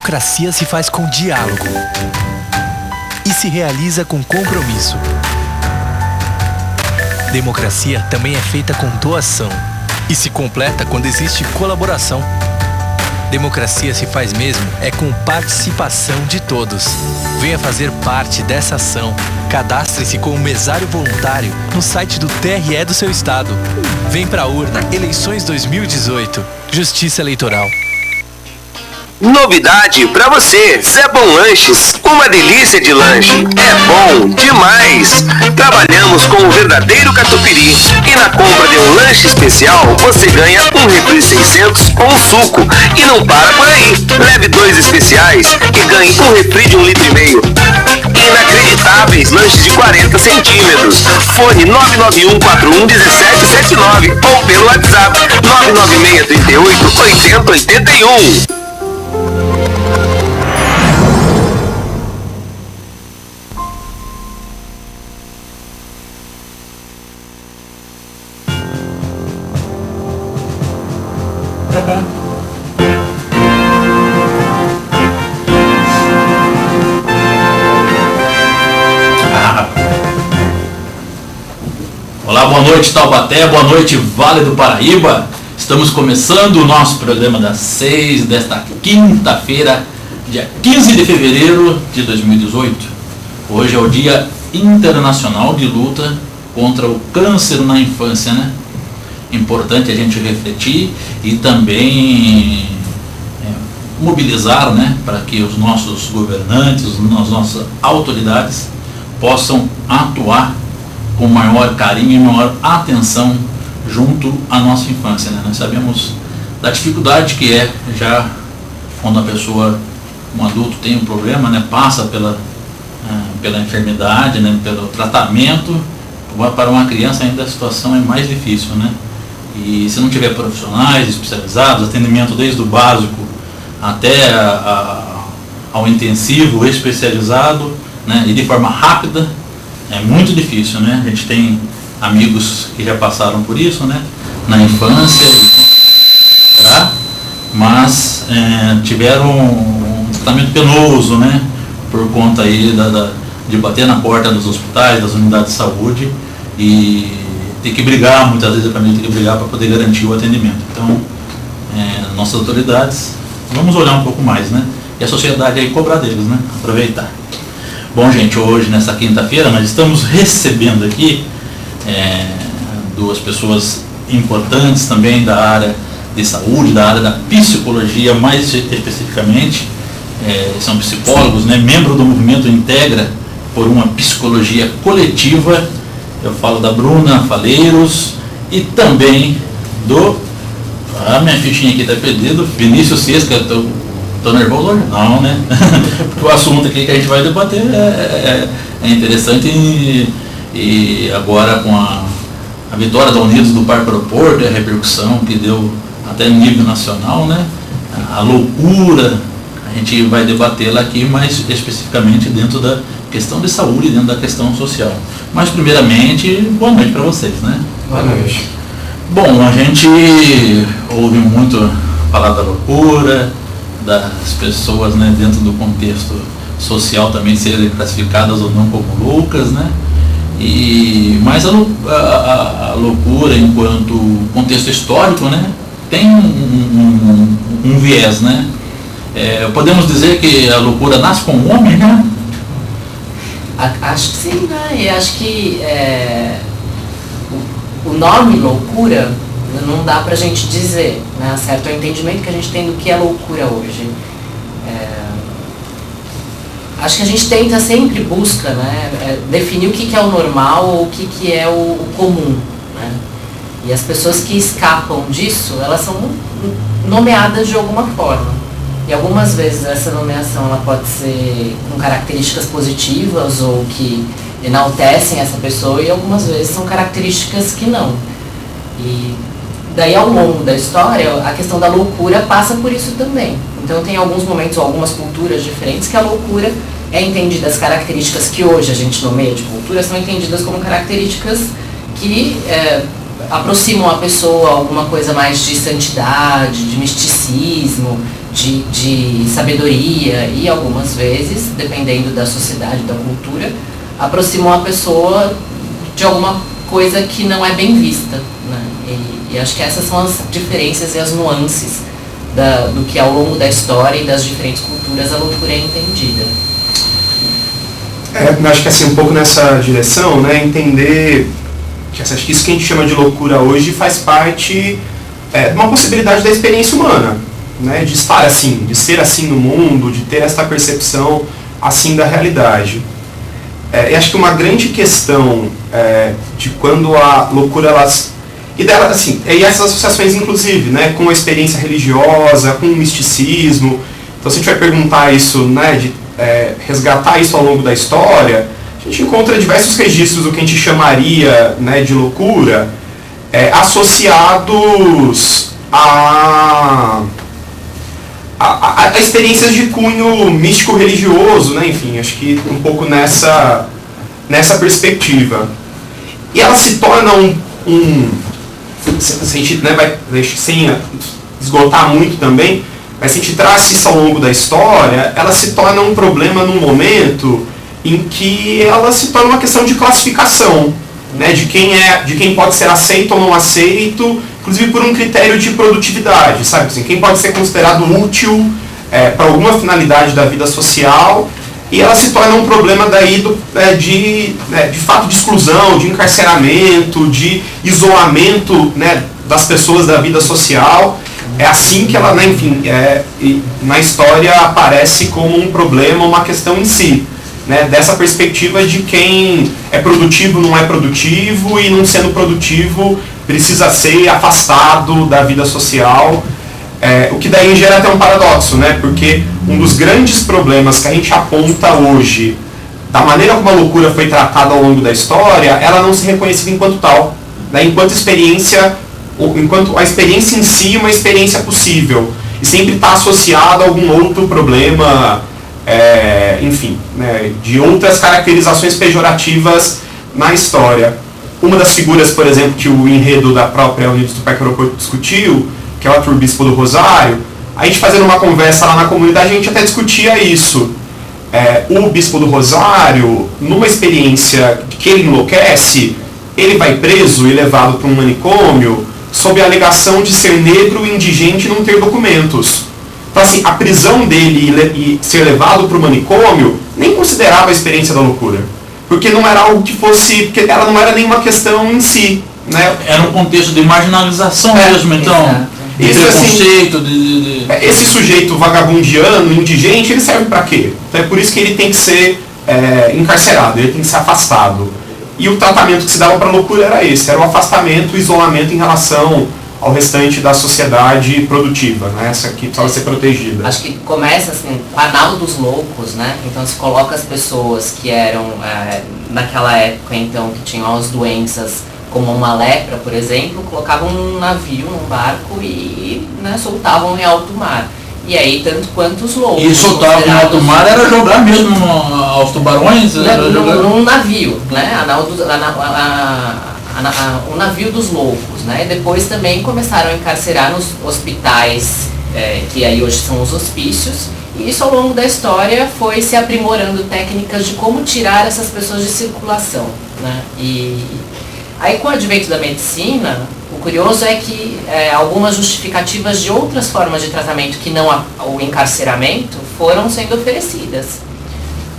Democracia se faz com diálogo e se realiza com compromisso. Democracia também é feita com doação e se completa quando existe colaboração. Democracia se faz mesmo é com participação de todos. Venha fazer parte dessa ação. Cadastre-se como mesário voluntário no site do TRE do seu estado. Vem pra urna, eleições 2018. Justiça Eleitoral. Novidade pra você, Zé Bom Lanches, uma delícia de lanche, é bom demais. Trabalhamos com o verdadeiro catupiry e na compra de um lanche especial você ganha um refri 600 com suco e não para por aí. Leve 2 especiais e ganhe um refri de 1,5 litro. Inacreditáveis lanches de 40 centímetros. Fone 991 41 1779 ou pelo WhatsApp 996 38 80 81. Olá, boa noite Taubaté, boa noite Vale do Paraíba. Estamos começando o nosso programa das 6 desta quinta-feira, dia 15 de fevereiro de 2018. Hoje é o Dia Internacional de Luta contra o Câncer na Infância, né? Importante a gente refletir e também mobilizar, né, para que os nossos governantes, as nossas autoridades possam atuar com maior carinho e maior atenção junto à nossa infância, né? Nós sabemos da dificuldade que é já quando a pessoa, um adulto tem um problema, né, passa pela enfermidade, né, pelo tratamento. Para uma criança ainda a situação é mais difícil, né? E se não tiver profissionais especializados, atendimento desde o básico até ao intensivo especializado, né, e de forma rápida, é muito difícil, né? A gente tem amigos que já passaram por isso, né, na infância, mas tiveram um tratamento penoso, né, por conta aí de bater na porta dos hospitais, das unidades de saúde e ter que brigar, muitas vezes a família tem que brigar para poder garantir o atendimento. Então, nossas autoridades, vamos olhar um pouco mais, né? E a sociedade aí cobrar deles, né? Aproveitar. Bom, gente, hoje, nessa quinta-feira, nós estamos recebendo aqui duas pessoas importantes também da área de saúde, da área da psicologia, mais especificamente. São psicólogos, né? Membro do movimento Integra por uma psicologia coletiva. Eu falo da Bruna Faleiros e também do... minha fichinha aqui está perdida, Vinícius Sesca. Estou nervoso hoje? Não, né? Porque o assunto aqui que a gente vai debater é interessante e agora com a vitória da Unidos do Parque Aeroporto e a repercussão que deu até no nível nacional, né? A loucura, a gente vai debatê-la aqui mais especificamente dentro da questão de saúde, dentro da questão social. Mas primeiramente, boa noite para vocês, né? Boa noite. Bom, a gente ouve muito falar da loucura, das pessoas, né, dentro do contexto social também serem classificadas ou não como loucas, né? Mas a loucura enquanto contexto histórico, né, tem um viés, né? Podemos dizer que a loucura nasce com o homem, né? Acho que sim, né? E acho que o nome loucura não dá pra gente dizer, né? Certo? É o entendimento que a gente tem do que é loucura hoje. Acho que a gente tenta sempre busca, né, definir o que é o normal ou o que é o comum, né? E as pessoas que escapam disso, elas são nomeadas de alguma forma. E algumas vezes essa nomeação ela pode ser com características positivas ou que enaltecem essa pessoa, e algumas vezes são características que não. E daí ao longo da história, a questão da loucura passa por isso também. Então tem alguns momentos ou algumas culturas diferentes que a loucura é entendida, as características que hoje a gente nomeia de cultura são entendidas como características que aproximam a pessoa a alguma coisa mais de santidade, de misticismo, de sabedoria e algumas vezes, dependendo da sociedade, da cultura, aproximou a pessoa de alguma coisa que não é bem vista, né? E acho que essas são as diferenças e as nuances do que ao longo da história e das diferentes culturas a loucura é entendida. Eu acho que assim, um pouco nessa direção, né, entender que isso que a gente chama de loucura hoje faz parte de uma possibilidade da experiência humana, né, de estar assim, de ser assim no mundo, de ter essa percepção assim da realidade. E acho que uma grande questão de quando a loucura e dela assim, e essas associações inclusive, né, com a experiência religiosa, com o misticismo. Então se a gente vai perguntar isso, né, de resgatar isso ao longo da história, a gente encontra diversos registros do que a gente chamaria, né, de loucura, associados a experiências de cunho místico-religioso, né, enfim, acho que um pouco nessa perspectiva. E ela se torna se a gente, né, vai, sem esgotar muito também, mas se a gente traz isso ao longo da história, ela se torna um problema num momento em que ela se torna uma questão de classificação, né, de quem pode ser aceito ou não aceito, inclusive por um critério de produtividade, sabe? Assim, quem pode ser considerado útil para alguma finalidade da vida social, e ela se torna um problema daí de fato de exclusão, de encarceramento, de isolamento, né, das pessoas da vida social. É assim que ela, né, enfim, na história aparece como um problema, uma questão em si, né, dessa perspectiva de quem é produtivo não é produtivo, e não sendo produtivo precisa ser afastado da vida social, o que daí gera até um paradoxo, né, porque um dos grandes problemas que a gente aponta hoje, da maneira como a loucura foi tratada ao longo da história, ela não se reconhecida enquanto tal, né, enquanto a experiência em si é uma experiência possível, e sempre está associada a algum outro problema, enfim, né, de outras caracterizações pejorativas na história. Uma das figuras, por exemplo, que o enredo da própria Unidos do Parque Aeroporto discutiu, que é o arcebispo do Rosário, a gente fazendo uma conversa lá na comunidade, a gente até discutia isso. O bispo do Rosário, numa experiência que ele enlouquece, ele vai preso e levado para um manicômio sob a alegação de ser negro e indigente e não ter documentos. Então assim, a prisão dele e ser levado para o manicômio nem considerava a experiência da loucura, porque não era algo que fosse, porque ela não era nenhuma questão em si, né? Era um contexto de marginalização mesmo, então, de preconceito, assim, esse sujeito vagabundiano, indigente, ele serve para quê? Então é por isso que ele tem que ser encarcerado, ele tem que ser afastado. E o tratamento que se dava para a loucura era esse, era o afastamento, o isolamento em relação ao restante da sociedade produtiva, né? Essa que precisava ser protegida. Acho que começa assim, com a nau dos loucos, né? Então se coloca as pessoas que eram, naquela época então, que tinham as doenças como uma lepra, por exemplo, colocavam num navio, num barco e, né, soltavam em alto mar. E aí, tanto quanto os loucos. E soltavam em alto mar era jogar mesmo aos tubarões? Num navio, né? O navio dos loucos, né? E depois também começaram a encarcerar nos hospitais, que aí hoje são os hospícios, e isso ao longo da história foi se aprimorando técnicas de como tirar essas pessoas de circulação, né? E aí com o advento da medicina, o curioso é que algumas justificativas de outras formas de tratamento que não o encarceramento foram sendo oferecidas.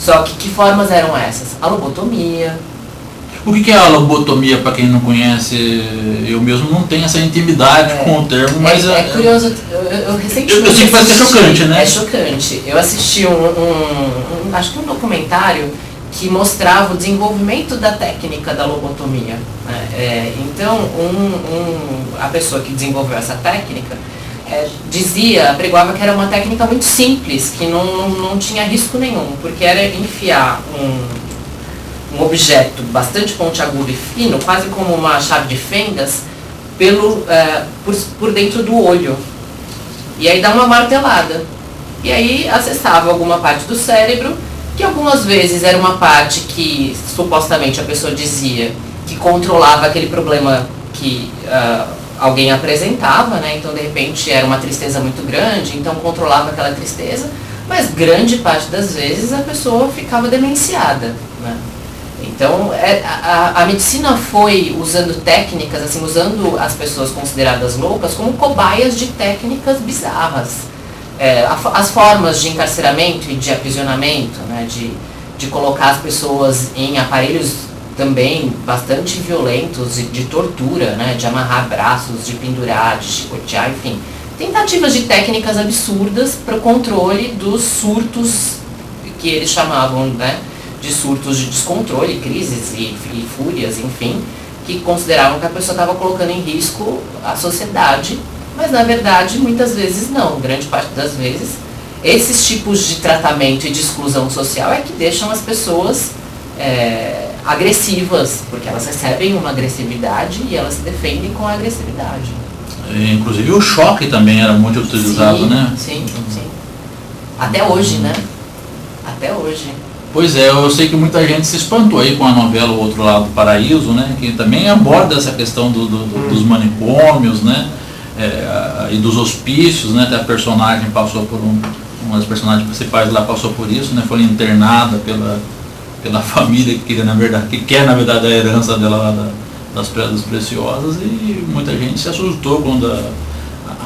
Só que formas eram essas? A lobotomia. O que é a lobotomia, para quem não conhece? Eu mesmo não tenho essa intimidade com o termo, mas... É curioso, eu recentemente... Eu sei que parece chocante, né? É chocante. Eu assisti acho que um documentário que mostrava o desenvolvimento da técnica da lobotomia, né? Então, a pessoa que desenvolveu essa técnica pregava que era uma técnica muito simples, que não tinha risco nenhum, porque era enfiar um objeto bastante pontiagudo e fino, quase como uma chave de fendas, por dentro do olho. E aí dá uma martelada. E aí acessava alguma parte do cérebro, que algumas vezes era uma parte que supostamente a pessoa dizia que controlava aquele problema que alguém apresentava, né? Então de repente era uma tristeza muito grande, então controlava aquela tristeza, mas grande parte das vezes a pessoa ficava demenciada, né? Então a medicina foi usando técnicas, assim, usando as pessoas consideradas loucas como cobaias de técnicas bizarras. As formas de encarceramento e de aprisionamento, né, de colocar as pessoas em aparelhos também bastante violentos, de tortura, né, de amarrar braços, de pendurar, de chicotear, enfim. Tentativas de técnicas absurdas para o controle dos surtos que eles chamavam, né, de surtos de descontrole, crises e fúrias, enfim, que consideravam que a pessoa estava colocando em risco a sociedade. Mas, na verdade, muitas vezes não. Grande parte das vezes, esses tipos de tratamento e de exclusão social é que deixam as pessoas agressivas, porque elas recebem uma agressividade e elas se defendem com a agressividade. Inclusive o choque também era muito utilizado, né? Sim. Até hoje, né? Até hoje. Pois é, eu sei que muita gente se espantou aí com a novela O Outro Lado do Paraíso, né? Que também aborda essa questão dos manicômios, né? E dos hospícios, né? Até a personagem passou por uma das personagens principais lá passou por isso, né? Foi internada pela família que quer na verdade a herança dela lá das pedras preciosas, e muita gente se assustou quando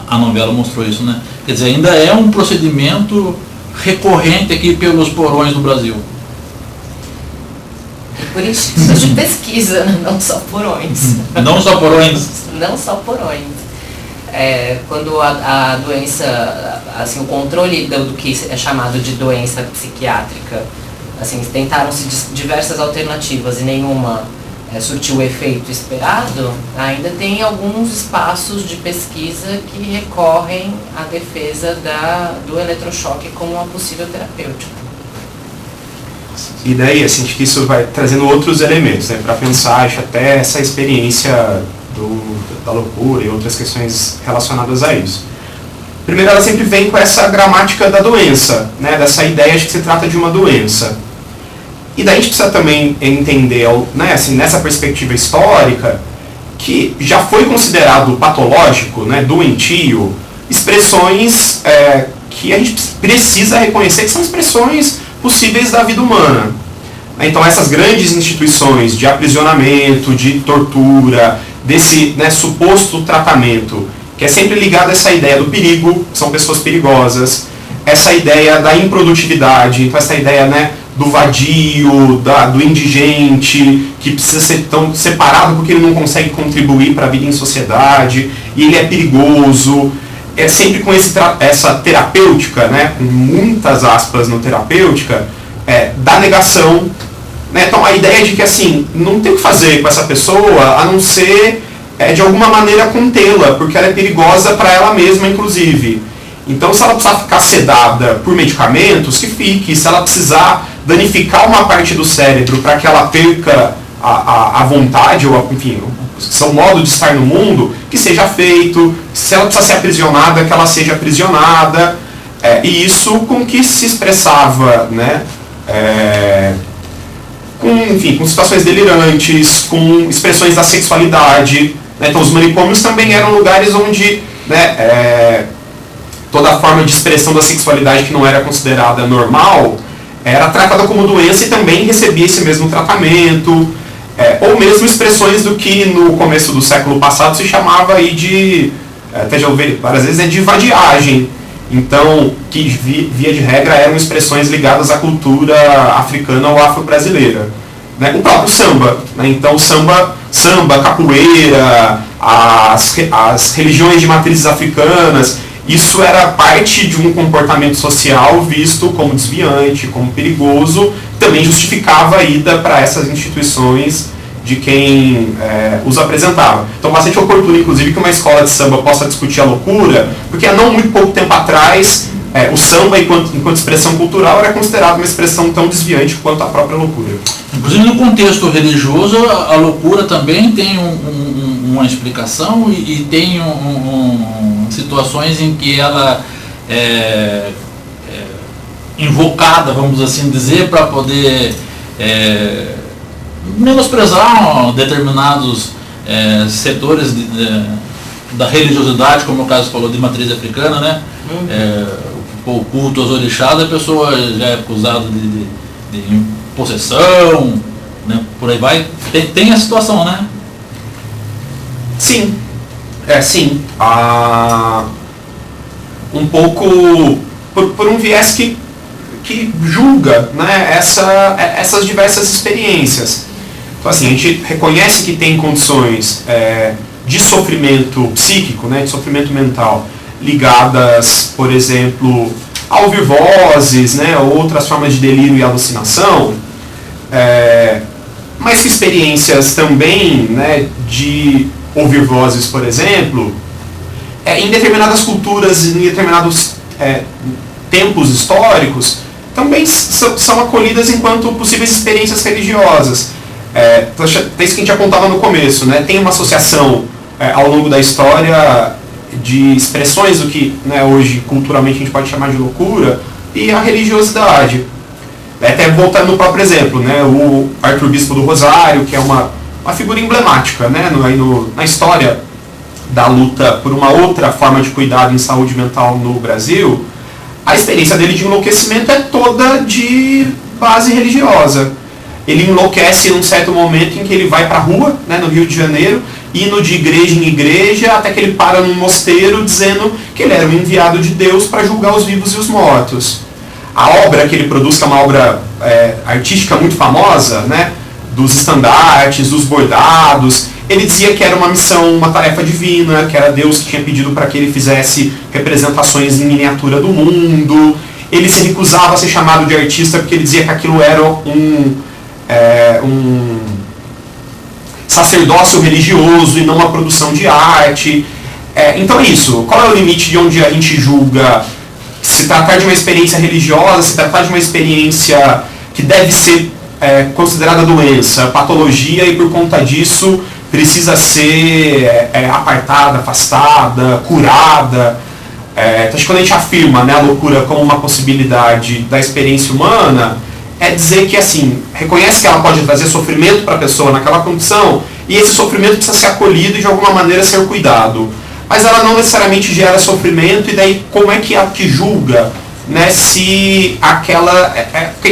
a novela mostrou isso, né? Quer dizer, ainda é um procedimento recorrente aqui pelos porões do Brasil. E por institutos de pesquisa, não só porões. Não só porões? Não só porões. Quando a doença, assim, o controle do que é chamado de doença psiquiátrica, assim, tentaram-se diversas alternativas e nenhuma surtiu o efeito esperado, ainda tem alguns espaços de pesquisa que recorrem à defesa do eletrochoque como uma possível terapêutica. E daí, assim, que isso vai trazendo outros elementos, né, para pensar, acho, até essa experiência da loucura e outras questões relacionadas a isso. Primeiro, ela sempre vem com essa gramática da doença, né, dessa ideia de que se trata de uma doença. E daí a gente precisa também entender, né, assim, nessa perspectiva histórica, que já foi considerado patológico, né, doentio, expressões que a gente precisa reconhecer que são expressões possíveis da vida humana. Então essas grandes instituições de aprisionamento, de tortura, desse, né, suposto tratamento, que é sempre ligado a essa ideia do perigo, são pessoas perigosas, essa ideia da improdutividade, então essa ideia, né, do vadio, do indigente, que precisa ser tão separado porque ele não consegue contribuir para a vida em sociedade, e ele é perigoso, sempre com essa terapêutica, né, com muitas aspas no terapêutica, da negação, né? Então a ideia de que, assim, não tem o que fazer com essa pessoa a não ser de alguma maneira contê-la, porque ela é perigosa para ela mesma, inclusive. Então, se ela precisar ficar sedada por medicamentos, que fique. Se ela precisar danificar uma parte do cérebro para que ela perca a vontade, ou enfim, seu modo de estar no mundo, que seja feito. Se ela precisa ser aprisionada, que ela seja aprisionada. E isso com que se expressava, né? Com situações delirantes, com expressões da sexualidade, né? Então os manicômios também eram lugares onde, né, toda forma de expressão da sexualidade que não era considerada normal era tratada como doença e também recebia esse mesmo tratamento, ou mesmo expressões do que no começo do século passado se chamava aí de, até já ouvi várias vezes, de vadiagem. Então, que via de regra eram expressões ligadas à cultura africana ou afro-brasileira. Né? O próprio samba. Né? Então, samba, capoeira, as religiões de matrizes africanas, isso era parte de um comportamento social visto como desviante, como perigoso, também justificava a ida para essas instituições de quem os apresentava. Então, bastante oportuno, inclusive, que uma escola de samba possa discutir a loucura, porque há não muito pouco tempo atrás, o samba, enquanto expressão cultural, era considerado uma expressão tão desviante quanto a própria loucura. Inclusive, no contexto religioso, a loucura também tem uma explicação e tem situações em que ela é invocada, vamos assim dizer, para poder menosprezar determinados setores da religiosidade, como o caso falou, de matriz africana, né? O culto aos orixás, a pessoa já é acusada de possessão, né? Por aí vai. Tem a situação, né? Sim. Sim. Um pouco por um viés que julga, né, essas diversas experiências. Então, assim, a gente reconhece que tem condições de sofrimento psíquico, né, de sofrimento mental, ligadas, por exemplo, a ouvir vozes, né, outras formas de delírio e alucinação, mas que experiências também, né, de ouvir vozes, por exemplo, em determinadas culturas, em determinados tempos históricos, também são acolhidas enquanto possíveis experiências religiosas. Então, isso que a gente apontava no começo, né? Tem uma associação ao longo da história de expressões do que, né, hoje culturalmente a gente pode chamar de loucura e a religiosidade. Até voltando no próprio exemplo, né? O arcebispo do Rosário, que é uma figura emblemática, né? Na história da luta por uma outra forma de cuidado em saúde mental no Brasil, a experiência dele de enlouquecimento é toda de base religiosa. Ele enlouquece num certo momento em que ele vai para a rua, né, no Rio de Janeiro, indo de igreja em igreja, até que ele para num mosteiro dizendo que ele era um enviado de Deus para julgar os vivos e os mortos. A obra que ele produz, que é uma obra artística muito famosa, né, dos estandartes, dos bordados, ele dizia que era uma missão, uma tarefa divina, que era Deus que tinha pedido para que ele fizesse representações em miniatura do mundo. Ele se recusava a ser chamado de artista porque ele dizia que aquilo era um sacerdócio religioso e não uma produção de arte. Então é isso. Qual é o limite de onde a gente julga se tratar de uma experiência religiosa, se tratar de uma experiência que deve ser considerada doença, patologia, e por conta disso precisa ser apartada, afastada, curada. Então, quando a gente afirma, né, a loucura como uma possibilidade da experiência humana, é dizer que, assim, reconhece que ela pode trazer sofrimento para a pessoa naquela condição, e esse sofrimento precisa ser acolhido e de alguma maneira ser cuidado. Mas ela não necessariamente gera sofrimento, e daí como é que ela que julga, né, se aquela...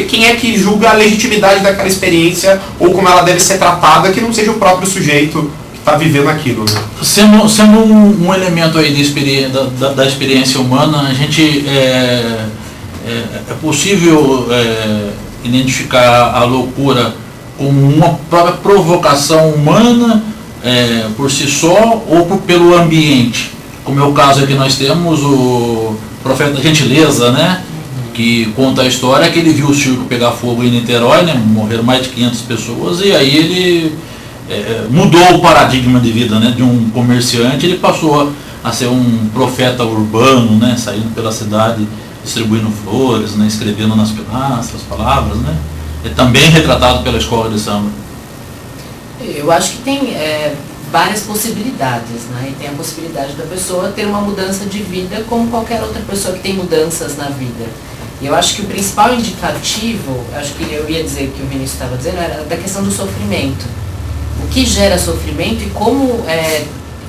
quem é que julga a legitimidade daquela experiência, ou como ela deve ser tratada, que não seja o próprio sujeito que está vivendo aquilo, né? Sendo um elemento aí da experiência humana, a gente é possível identificar a loucura como uma própria provocação humana por si só, ou pelo ambiente, como é o caso aqui. Nós temos o Profeta da Gentileza, né, que conta a história que ele viu o circo pegar fogo em Niterói, né, morreram mais de 500 pessoas, e aí ele mudou o paradigma de vida, né, de um comerciante. Ele passou a ser um profeta urbano, né, saindo pela cidade distribuindo flores, né, escrevendo nas pilastras palavras, né. É também retratado pela escola de samba. Eu acho que tem várias possibilidades, né? E tem a possibilidade da pessoa ter uma mudança de vida como qualquer outra pessoa que tem mudanças na vida. E eu acho que o principal indicativo, acho que eu ia dizer que o Vinícius estava dizendo, era da questão do sofrimento. O que gera sofrimento e como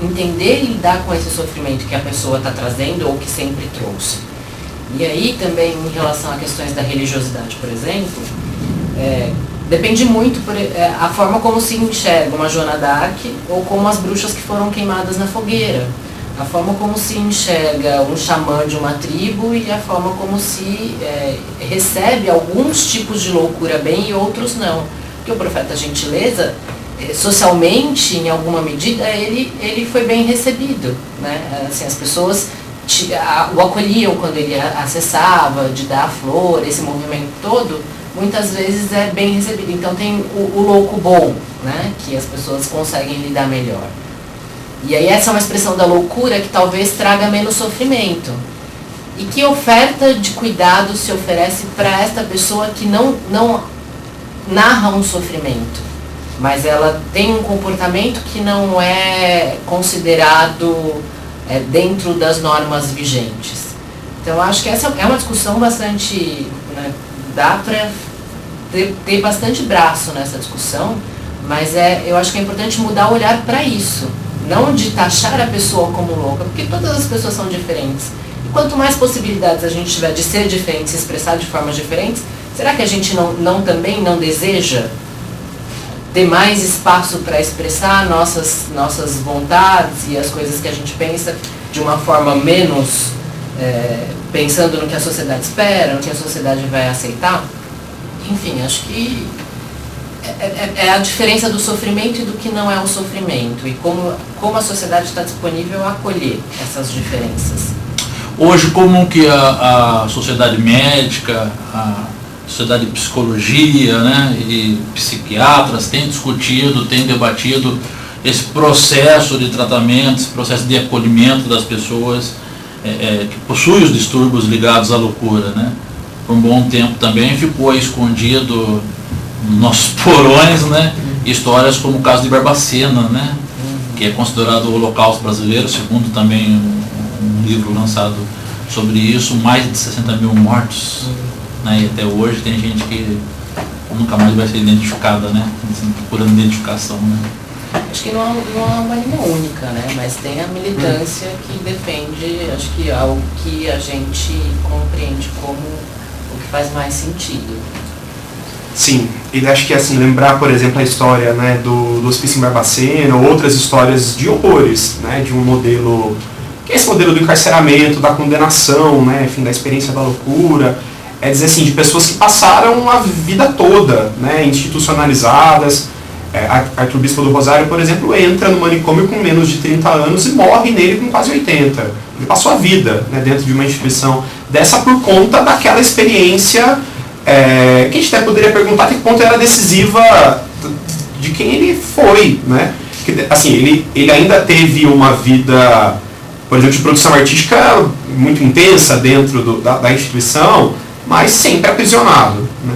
entender e lidar com esse sofrimento que a pessoa está trazendo ou que sempre trouxe. E aí também em relação a questões da religiosidade, por exemplo, depende muito a forma como se enxerga uma Joana d'Arc ou como as bruxas que foram queimadas na fogueira. A forma como se enxerga um xamã de uma tribo e a forma como se recebe alguns tipos de loucura bem e outros não. Porque o Profeta da Gentileza, socialmente, em alguma medida, ele foi bem recebido, né? Assim, as pessoas o acolhiam quando ele acessava, de dar a flor, esse movimento todo, muitas vezes é bem recebido. Então tem o louco bom, né, que as pessoas conseguem lidar melhor. E aí essa é uma expressão da loucura que talvez traga menos sofrimento. E que oferta de cuidado se oferece para esta pessoa que não narra um sofrimento, mas ela tem um comportamento que não é considerado dentro das normas vigentes. Então eu acho que essa é uma discussão bastante... né, dá para ter bastante braço nessa discussão, mas eu acho que é importante mudar o olhar para isso. Não de taxar a pessoa como louca, porque todas as pessoas são diferentes. E quanto mais possibilidades a gente tiver de ser diferente, se expressar de formas diferentes, será que a gente também não deseja ter mais espaço para expressar nossas vontades e as coisas que a gente pensa de uma forma menos pensando no que a sociedade espera, no que a sociedade vai aceitar? Enfim, acho que é a diferença do sofrimento e do que não é o sofrimento, e como a sociedade está disponível a acolher essas diferenças. Hoje, como que a sociedade médica, a sociedade de psicologia, né, e psiquiatras têm discutido, têm debatido esse processo de tratamento, esse processo de acolhimento das pessoas que possuem os distúrbios ligados à loucura, né? Por um bom tempo também ficou escondido nos nossos porões, né, histórias como o caso de Barbacena, né, que é considerado o Holocausto brasileiro, segundo também um livro lançado sobre isso, mais de 60 mil mortos, né, e até hoje tem gente que nunca mais vai ser identificada, né, procurando identificação, né. Acho que não é uma linha única, né, mas tem a militância que defende, acho que algo que a gente compreende como o que faz mais sentido. Sim, e acho que assim, lembrar, por exemplo, a história, né, do Hospício em Barbacena, ou outras histórias de horrores, né, de um modelo, que é esse modelo do encarceramento, da condenação, né, enfim, da experiência da loucura, é dizer assim, de pessoas que passaram a vida toda, né, institucionalizadas. Arthur Bispo do Rosário, por exemplo, entra no manicômio com menos de 30 anos e morre nele com quase 80. Ele passou a vida, né, dentro de uma instituição dessa por conta daquela experiência que a gente até poderia perguntar até que ponto era decisiva de quem ele foi, né? Que, assim, ele ainda teve uma vida, por exemplo, de produção artística muito intensa dentro da instituição, mas sempre aprisionado, né?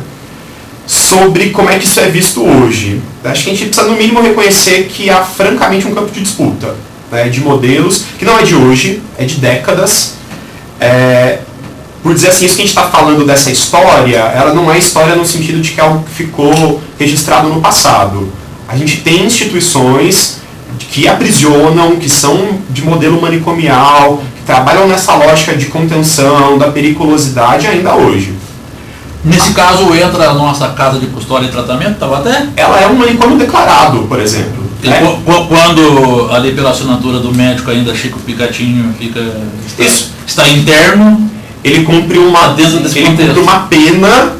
Sobre como é que isso é visto hoje. Acho que a gente precisa no mínimo reconhecer que há francamente um campo de disputa, né, de modelos, que não é de hoje, é de décadas. Por dizer assim, isso que a gente está falando dessa história, ela não é história no sentido de que é algo que ficou registrado no passado. A gente tem instituições que aprisionam, que são de modelo manicomial, que trabalham nessa lógica de contenção, da periculosidade ainda hoje. Nesse caso entra a nossa casa de custódia e tratamento, Taubaté? Ela é um manicômio declarado, por exemplo. Né? Quando ali pela assinatura do médico ainda Chico Picatinho está interno, ele cumpre uma pena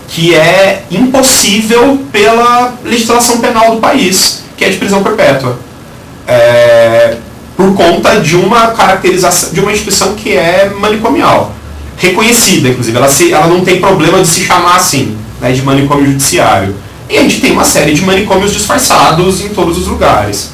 que é impossível pela legislação penal do país, que é de prisão perpétua. Por conta de uma caracterização de uma instituição que é manicomial. Reconhecida, inclusive, ela não tem problema de se chamar assim, né, de manicômio judiciário. E a gente tem uma série de manicômios disfarçados em todos os lugares.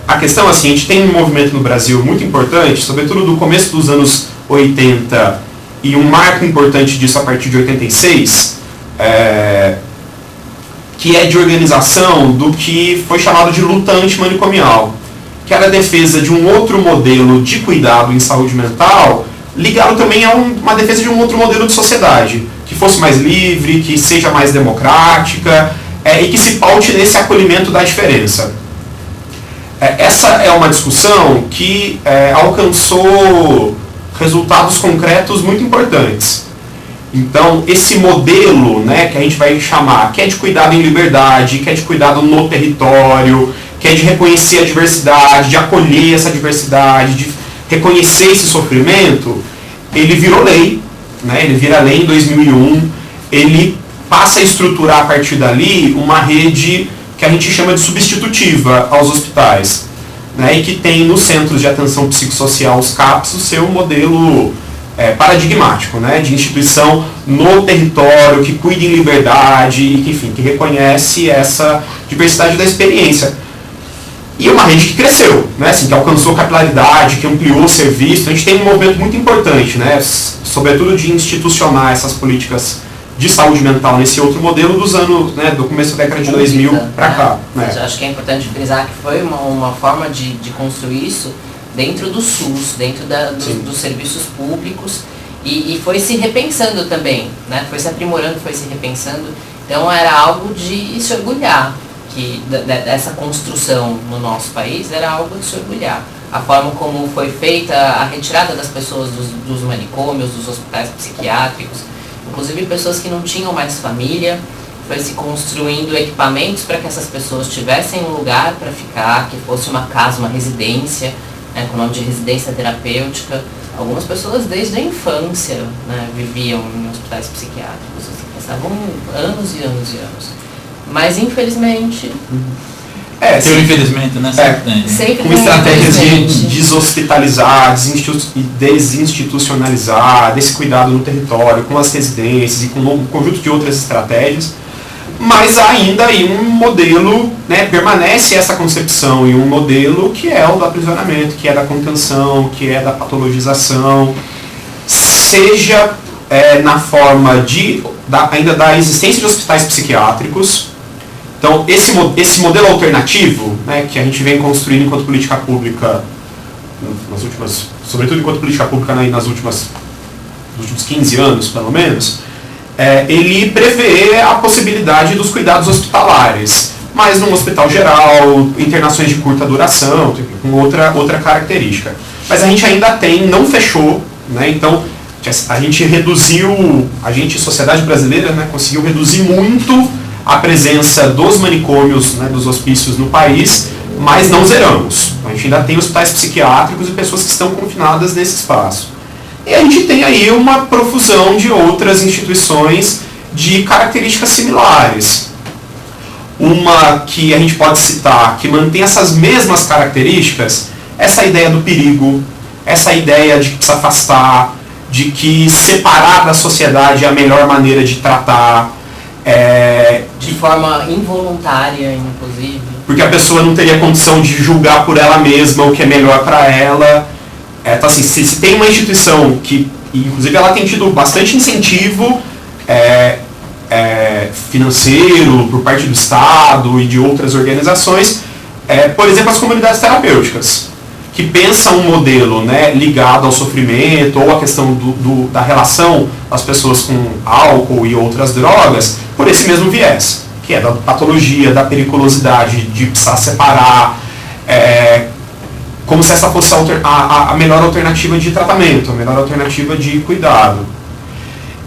A questão, assim, a gente tem um movimento no Brasil muito importante, sobretudo do começo dos anos 80, e um marco importante disso a partir de 86, que é de organização do que foi chamado de luta antimanicomial, que era a defesa de um outro modelo de cuidado em saúde mental, ligado também a uma defesa de um outro modelo de sociedade, que fosse mais livre, que seja mais democrática, e que se paute nesse acolhimento da diferença. Essa é uma discussão que alcançou resultados concretos muito importantes. Então, esse modelo, né, que a gente vai chamar, que é de cuidado em liberdade, que é de cuidado no território, que é de reconhecer a diversidade, de acolher essa diversidade, de reconhecer esse sofrimento, ele virou lei, né? Ele vira lei em 2001, ele passa a estruturar a partir dali uma rede que a gente chama de substitutiva aos hospitais, né? E que tem nos centros de atenção psicossocial, os CAPs, o seu modelo paradigmático, né? De instituição no território, que cuida em liberdade e que, enfim, que reconhece essa diversidade da experiência. E uma rede que cresceu, né, assim, que alcançou capilaridade, que ampliou o serviço. A gente tem um movimento muito importante, né, sobretudo de institucionar essas políticas de saúde mental nesse outro modelo dos anos, né, do começo da década de 2000 para cá. Né. Acho que é importante frisar que foi uma forma de construir isso dentro do SUS, dentro dos serviços públicos, e foi se repensando também, né, foi se aprimorando, foi se repensando. Então era algo de se orgulhar, dessa construção no nosso país era algo de se orgulhar. A forma como foi feita a retirada das pessoas dos manicômios, dos hospitais psiquiátricos, inclusive pessoas que não tinham mais família, foi se construindo equipamentos para que essas pessoas tivessem um lugar para ficar, que fosse uma casa, uma residência, né, com o nome de residência terapêutica. Algumas pessoas desde a infância, né, viviam em hospitais psiquiátricos, assim, passavam anos e anos e anos. Mas infelizmente... infelizmente, né? Sempre com estratégias de deshospitalizar, desinstitucionalizar, desse cuidado no território, com as residências e com um conjunto de outras estratégias. Mas ainda aí um modelo, né, permanece essa concepção e um modelo que é o do aprisionamento, que é da contenção, que é da patologização, seja na forma ainda da existência de hospitais psiquiátricos. Então, esse modelo alternativo, né, que a gente vem construindo enquanto política pública, sobretudo enquanto política pública nos últimos 15 anos, pelo menos, ele prevê a possibilidade dos cuidados hospitalares, mas num hospital geral, internações de curta duração, com outra característica. Mas a gente ainda não fechou, né, então a gente sociedade brasileira, né, conseguiu reduzir muito a presença dos manicômios, né, dos hospícios no país, mas não zeramos. A gente ainda tem hospitais psiquiátricos e pessoas que estão confinadas nesse espaço. E a gente tem aí uma profusão de outras instituições de características similares. Uma que a gente pode citar, que mantém essas mesmas características, essa ideia do perigo, essa ideia de que precisa afastar, de que separar da sociedade é a melhor maneira de tratar, de forma involuntária, inclusive. Porque a pessoa não teria condição de julgar por ela mesma o que é melhor para ela. Então, assim, se tem uma instituição que, inclusive, ela tem tido bastante incentivo financeiro por parte do Estado e de outras organizações, por exemplo, as comunidades terapêuticas, que pensam um modelo, né, ligado ao sofrimento ou à questão da relação das pessoas com álcool e outras drogas, por esse mesmo viés, que é da patologia, da periculosidade, de precisar separar, como se essa fosse a melhor alternativa de tratamento, a melhor alternativa de cuidado.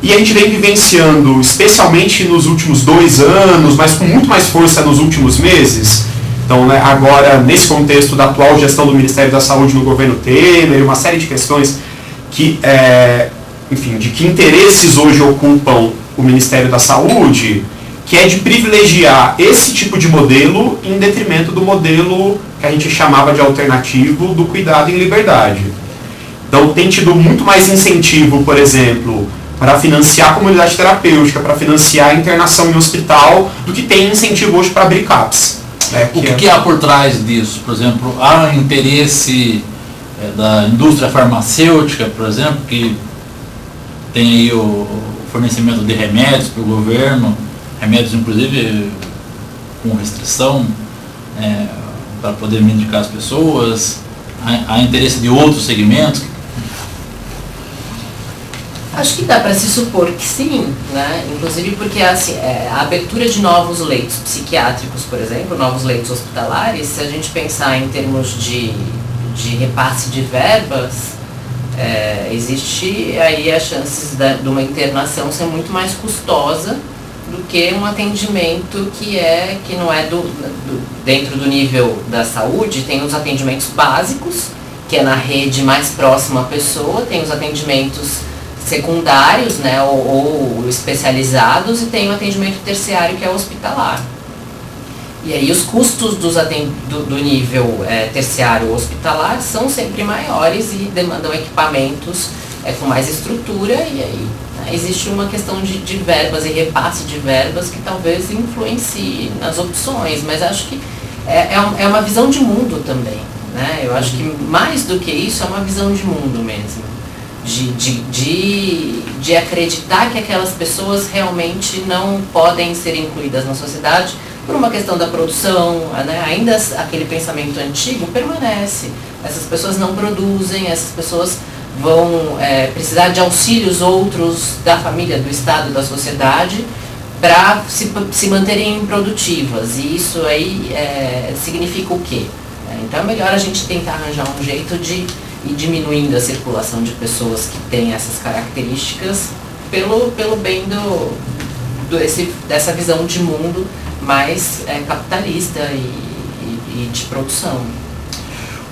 E a gente vem vivenciando, especialmente nos últimos 2 anos, mas com muito mais força nos últimos meses. Então, né, agora, nesse contexto da atual gestão do Ministério da Saúde no governo Temer, uma série de questões que, enfim, de que interesses hoje ocupam o Ministério da Saúde, que é de privilegiar esse tipo de modelo em detrimento do modelo que a gente chamava de alternativo do cuidado em liberdade. Então, tem tido muito mais incentivo, por exemplo, para financiar a comunidade terapêutica, para financiar a internação em hospital, do que tem incentivo hoje para abrir CAPs. O que há por trás disso? Por exemplo, há interesse da indústria farmacêutica, por exemplo, que tem aí o fornecimento de remédios para o governo, remédios inclusive com restrição, para poder medicar as pessoas. Há interesse de outros segmentos. Acho que dá para se supor que sim, né? Inclusive porque assim, a abertura de novos leitos psiquiátricos, por exemplo, novos leitos hospitalares, se a gente pensar em termos de repasse de verbas, existe aí as chances de uma internação ser muito mais custosa do que um atendimento que não é dentro do nível da saúde. Tem os atendimentos básicos, que é na rede mais próxima à pessoa, tem os atendimentos secundários, né, ou especializados, e tem o atendimento terciário, que é hospitalar. E aí os custos do nível terciário hospitalar são sempre maiores e demandam equipamentos com mais estrutura, e aí, né, existe uma questão de verbas e repasse de verbas que talvez influencie nas opções, mas acho que é uma visão de mundo também, né? Eu acho que mais do que isso é uma visão de mundo mesmo. De acreditar que aquelas pessoas realmente não podem ser incluídas na sociedade por uma questão da produção, né? Ainda aquele pensamento antigo permanece. Essas pessoas não produzem, essas pessoas vão precisar de auxílios outros da família, do Estado, da sociedade, para se manterem produtivas. E isso aí significa o quê? Então é melhor a gente tentar arranjar um jeito de ir diminuindo a circulação de pessoas que têm essas características pelo bem dessa visão de mundo mais capitalista e de produção.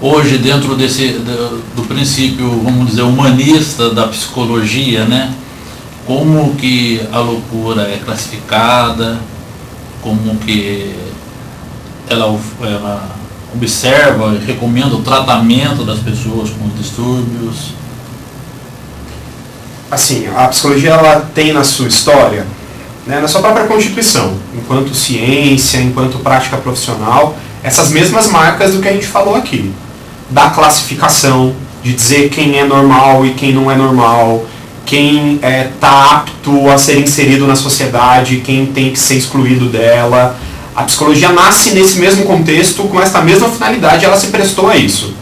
Hoje, dentro do princípio, vamos dizer, humanista da psicologia, né? Como que a loucura é classificada, como que ela observa e recomenda o tratamento das pessoas com distúrbios? Assim, a psicologia ela tem na sua história, né, na sua própria constituição, enquanto ciência, enquanto prática profissional, essas mesmas marcas do que a gente falou aqui. Da classificação, de dizer quem é normal e quem não é normal, quem está apto a ser inserido na sociedade, quem tem que ser excluído dela. A psicologia nasce nesse mesmo contexto, com essa mesma finalidade, ela se prestou a isso.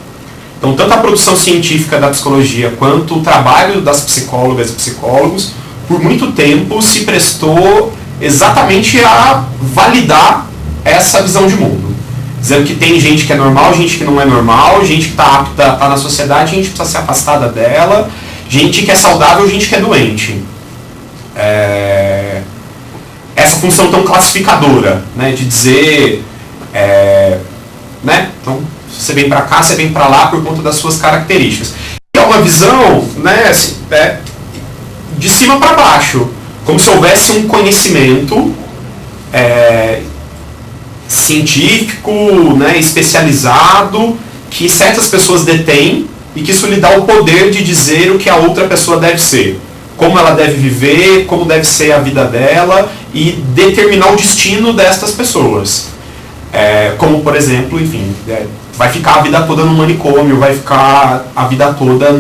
Então, tanto a produção científica da psicologia, quanto o trabalho das psicólogas e psicólogos, por muito tempo se prestou exatamente a validar essa visão de mundo. Dizendo que tem gente que é normal, gente que não é normal, gente que está apta a estar na sociedade, gente que precisa ser afastada dela, gente que é saudável, gente que é doente. Essa função tão classificadora, né, de dizer, né, então, se você vem para cá, você vem para lá por conta das suas características. E é uma visão, né, de cima para baixo, como se houvesse um conhecimento científico, né, especializado, que certas pessoas detêm e que isso lhe dá o poder de dizer o que a outra pessoa deve ser, como ela deve viver, como deve ser a vida dela e determinar o destino destas pessoas. Como, por exemplo, enfim, vai ficar a vida toda num manicômio, vai ficar a vida toda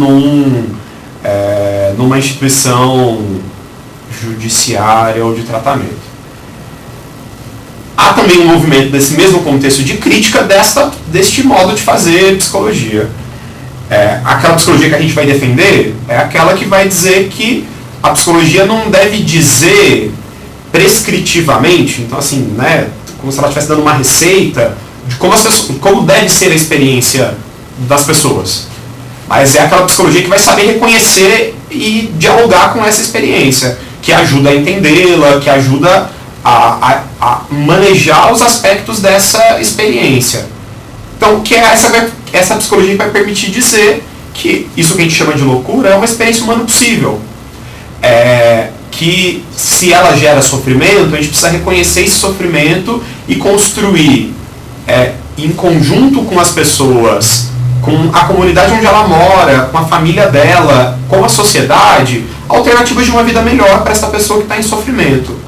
numa instituição judiciária ou de tratamento. Há também um movimento desse mesmo contexto de crítica deste modo de fazer psicologia. Aquela psicologia que a gente vai defender é aquela que vai dizer que a psicologia não deve dizer prescritivamente, então assim, né, como se ela estivesse dando uma receita de como deve ser a experiência das pessoas. Mas é aquela psicologia que vai saber reconhecer e dialogar com essa experiência, que ajuda a entendê-la, que ajuda a manejar os aspectos dessa experiência. Então, que é essa psicologia que vai permitir dizer que isso que a gente chama de loucura é uma experiência humana possível. Que se ela gera sofrimento, a gente precisa reconhecer esse sofrimento e construir, em conjunto com as pessoas, com a comunidade onde ela mora, com a família dela, com a sociedade, alternativas de uma vida melhor para essa pessoa que está em sofrimento.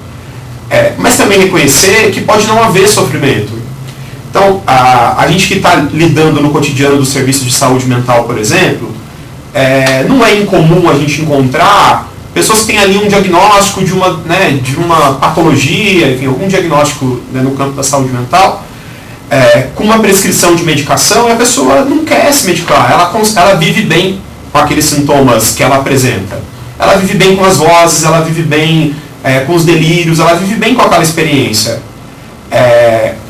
Mas também reconhecer que pode não haver sofrimento. Então, a gente que está lidando no cotidiano do serviço de saúde mental, por exemplo, não é incomum a gente encontrar pessoas que têm ali um diagnóstico de uma patologia, enfim, algum diagnóstico, né, no campo da saúde mental, com uma prescrição de medicação, e a pessoa não quer se medicar, ela vive bem com aqueles sintomas que ela apresenta. Ela vive bem com as vozes, ela vive bem com os delírios, ela vive bem com aquela experiência.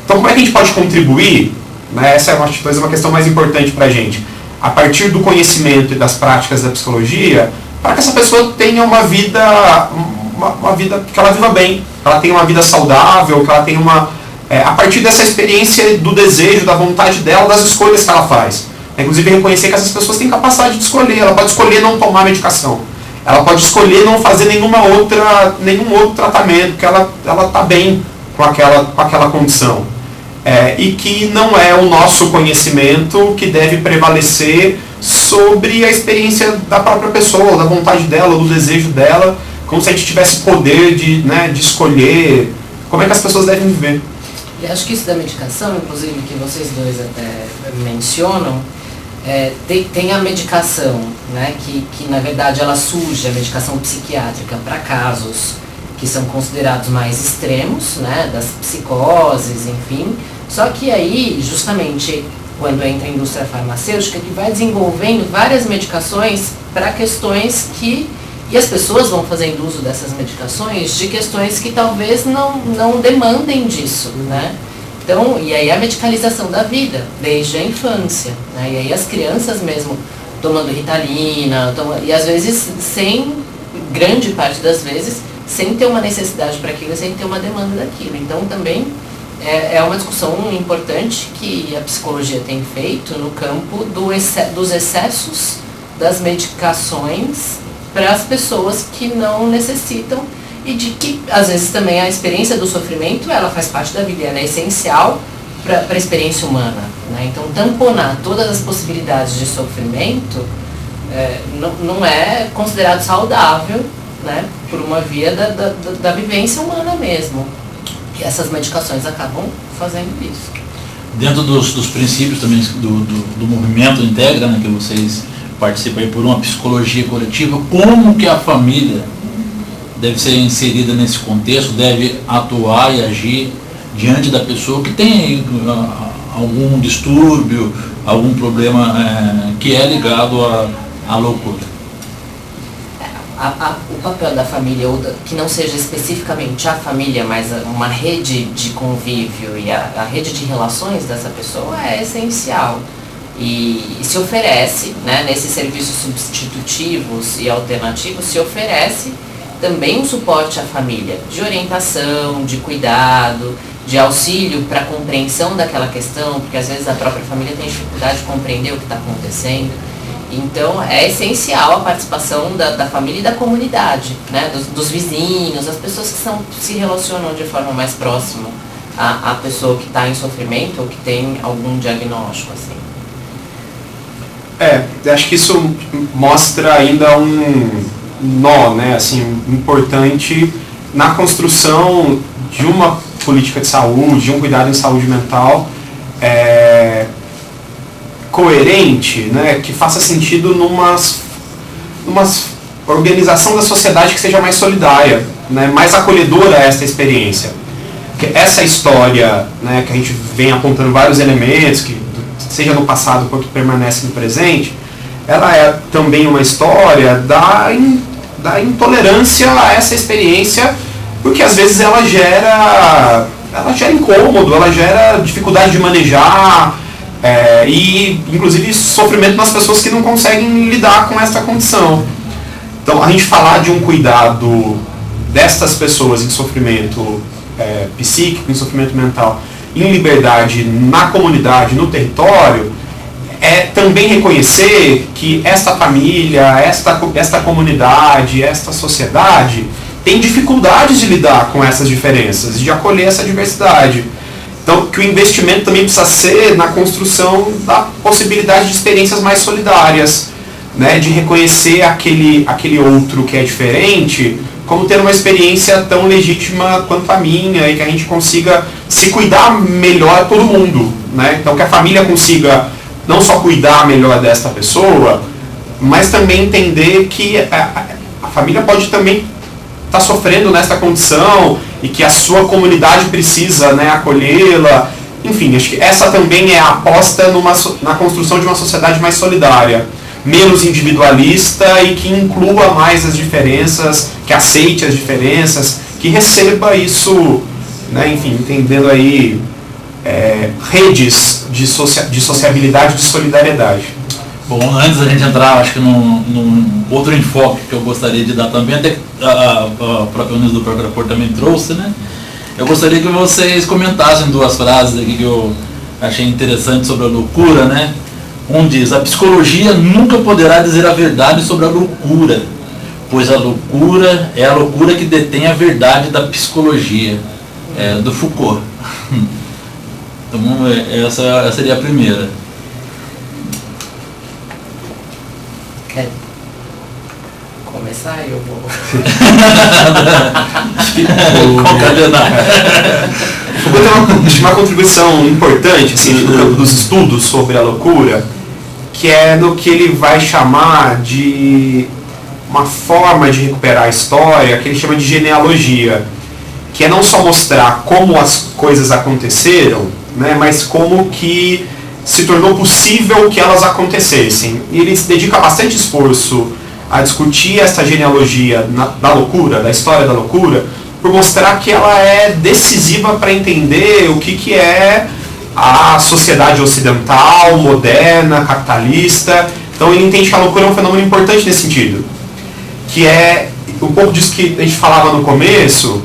Então, como é que a gente pode contribuir? Né, essa é uma questão mais importante para a gente. A partir do conhecimento e das práticas da psicologia, para que essa pessoa tenha uma vida que ela viva bem, que ela tenha uma vida saudável, que ela tenha a partir dessa experiência do desejo, da vontade dela, das escolhas que ela faz. Inclusive reconhecer que essas pessoas têm capacidade de escolher, ela pode escolher não tomar medicação, ela pode escolher não fazer nenhum outro tratamento, que ela está bem com aquela condição. E que não é o nosso conhecimento que deve prevalecer sobre a experiência da própria pessoa, da vontade dela, do desejo dela, como se a gente tivesse poder de escolher como é que as pessoas devem viver. E acho que isso da medicação, inclusive, que vocês dois até mencionam, tem a medicação, né, que na verdade ela surge, a medicação psiquiátrica, para casos que são considerados mais extremos, né, das psicoses, enfim. Só que aí, justamente, quando entra a indústria farmacêutica, que vai desenvolvendo várias medicações para questões que E as pessoas vão fazendo uso dessas medicações de questões que talvez não demandem disso, né? Então, e aí a medicalização da vida, desde a infância, né? E aí as crianças mesmo tomando Ritalina, e às vezes grande parte das vezes, sem ter uma necessidade para aquilo, sem ter uma demanda daquilo. Então também é uma discussão importante que a psicologia tem feito no campo dos excessos das medicações para as pessoas que não necessitam, e de que às vezes também a experiência do sofrimento ela faz parte da vida, ela é essencial para a experiência humana, né? Então tamponar todas as possibilidades de sofrimento não é considerado saudável, né, por uma via da vivência humana mesmo. E essas medicações acabam fazendo isso. Dentro dos princípios também do movimento Integra, né, que vocês participam aí por uma psicologia coletiva, como que a família deve ser inserida nesse contexto, deve atuar e agir diante da pessoa que tem algum distúrbio, algum problema que é ligado à loucura? O papel da família, que não seja especificamente a família, mas uma rede de convívio e a rede de relações dessa pessoa é essencial. E se oferece, né, nesses serviços substitutivos e alternativos, se oferece também um suporte à família, de orientação, de cuidado, de auxílio para a compreensão daquela questão, porque às vezes a própria família tem dificuldade de compreender o que está acontecendo. Então é essencial a participação da família e da comunidade, né, dos vizinhos, as pessoas que se relacionam de forma mais próxima à pessoa que está em sofrimento ou que tem algum diagnóstico, assim. Acho que isso mostra ainda um nó, né, assim, importante na construção de uma política de saúde, de um cuidado em saúde mental coerente, né, que faça sentido numa organização da sociedade que seja mais solidária, né, mais acolhedora a esta experiência. Porque essa história, né, que a gente vem apontando vários elementos, que seja no passado quanto permanece no presente, ela é também uma história da intolerância a essa experiência, porque às vezes ela gera incômodo, ela gera dificuldade de manejar, e inclusive sofrimento nas pessoas que não conseguem lidar com essa condição. Então a gente falar de um cuidado destas pessoas em sofrimento psíquico, em sofrimento mental, em liberdade na comunidade, no território, é também reconhecer que esta família, esta comunidade, esta sociedade tem dificuldades de lidar com essas diferenças, de acolher essa diversidade. Então, que o investimento também precisa ser na construção da possibilidade de experiências mais solidárias, né, de reconhecer aquele outro que é diferente como ter uma experiência tão legítima quanto a minha, e que a gente consiga se cuidar melhor todo mundo, né? Então que a família consiga não só cuidar melhor desta pessoa, mas também entender que a família pode também estar sofrendo nessa condição e que a sua comunidade precisa, né, acolhê-la. Enfim, acho que essa também é a aposta na construção de uma sociedade mais solidária, menos individualista e que inclua mais as diferenças, que aceite as diferenças, que receba isso, né, enfim, entendendo aí redes de sociabilidade, de solidariedade. Bom, antes da gente entrar, acho que num outro enfoque que eu gostaria de dar também, até a própria Unis do Procurapor também trouxe, né? Eu gostaria que vocês comentassem duas frases aqui que eu achei interessante sobre a loucura, né? Um diz: a psicologia nunca poderá dizer a verdade sobre a loucura, pois a loucura é a loucura que detém a verdade da psicologia. Do Foucault. Então essa seria a primeira. Quer começar? Eu vou. Concadenar. Foucault tem uma contribuição importante, assim, no campo dos estudos sobre a loucura, que é no que ele vai chamar de uma forma de recuperar a história, que ele chama de genealogia, que é não só mostrar como as coisas aconteceram, né, mas como que se tornou possível que elas acontecessem. E ele se dedica bastante esforço a discutir essa genealogia da loucura, da história da loucura, por mostrar que ela é decisiva para entender o que é a sociedade ocidental, moderna, capitalista. Então ele entende que a loucura é um fenômeno importante nesse sentido, que é um pouco disso que a gente falava no começo,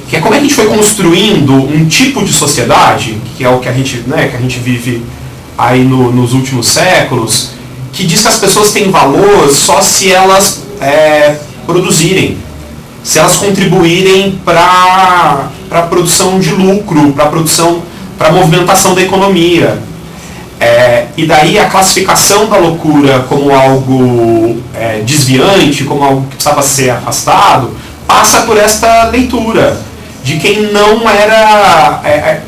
que é como é que a gente foi construindo um tipo de sociedade, que é o que a gente, né, que a gente vive aí nos últimos séculos, que diz que as pessoas têm valor só se elas produzirem, se elas contribuírem para a produção de lucro, para a movimentação da economia. E daí a classificação da loucura como algo desviante, como algo que precisava ser afastado, passa por esta leitura de quem não era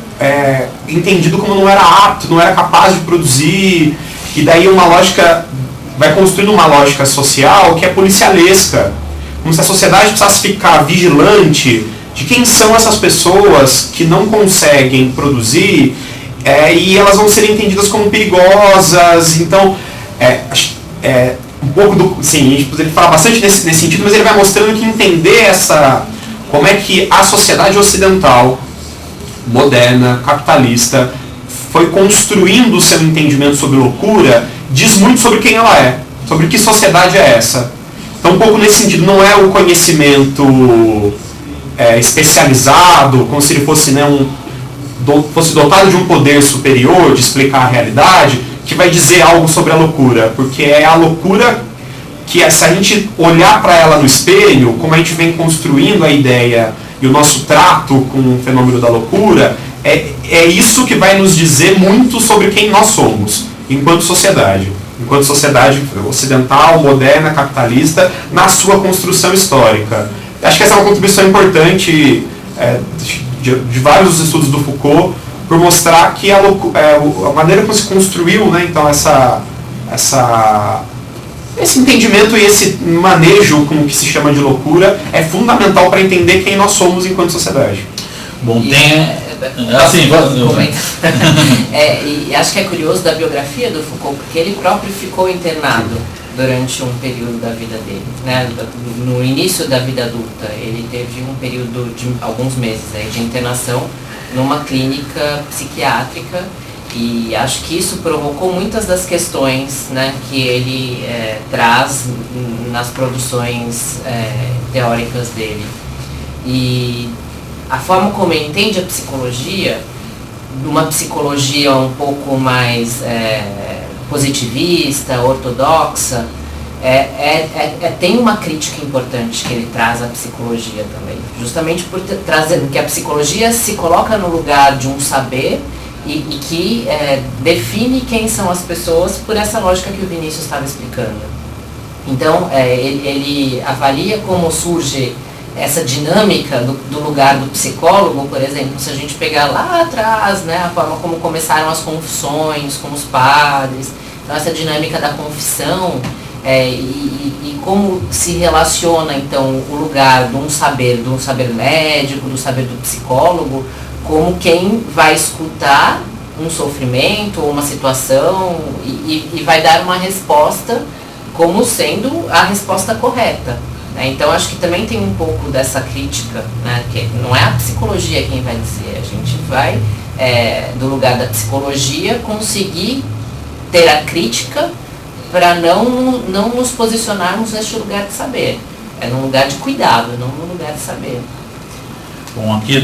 entendido como não era apto, não era capaz de produzir, e daí uma lógica, vai construindo uma lógica social que é policialesca, como se a sociedade precisasse ficar vigilante de quem são essas pessoas que não conseguem produzir, e elas vão ser entendidas como perigosas. Então, um pouco do... Sim, ele fala bastante nesse sentido, mas ele vai mostrando que entender como é que a sociedade ocidental, moderna, capitalista, foi construindo o seu entendimento sobre loucura, diz muito sobre quem ela é, sobre que sociedade é essa. Então, um pouco nesse sentido, não é o conhecimento especializado, como se ele fosse, né, fosse dotado de um poder superior de explicar a realidade, que vai dizer algo sobre a loucura, porque é a loucura que, se a gente olhar para ela no espelho, como a gente vem construindo a ideia e o nosso trato com o fenômeno da loucura, é isso que vai nos dizer muito sobre quem nós somos, enquanto sociedade ocidental, moderna, capitalista, na sua construção histórica. Acho que essa é uma contribuição importante de vários estudos do Foucault, por mostrar que a maneira como se construiu, né, então esse entendimento e esse manejo, como que se chama de loucura, é fundamental para entender quem nós somos enquanto sociedade. Bom, e acho que é curioso da biografia do Foucault, porque ele próprio ficou internado durante um período da vida dele, né? No início da vida adulta, ele teve um período de alguns meses de internação numa clínica psiquiátrica, e acho que isso provocou muitas das questões, né, que ele traz nas produções teóricas dele. E a forma como ele entende a psicologia, uma psicologia um pouco mais positivista, ortodoxa, tem uma crítica importante que ele traz à psicologia também, justamente por trazer que a psicologia se coloca no lugar de um saber e que define quem são as pessoas por essa lógica que o Vinícius estava explicando. Então, ele avalia como surge essa dinâmica do lugar do psicólogo, por exemplo, se a gente pegar lá atrás, né, a forma como começaram as confissões com os padres, então essa dinâmica da confissão, e como se relaciona então o lugar do saber médico, do saber do psicólogo, como quem vai escutar um sofrimento ou uma situação e vai dar uma resposta como sendo a resposta correta. Então acho que também tem um pouco dessa crítica, né, que não é a psicologia quem vai dizer, a gente vai, do lugar da psicologia, conseguir ter a crítica para não nos posicionarmos neste lugar de saber. É num lugar de cuidado, não num lugar de saber. Bom, aqui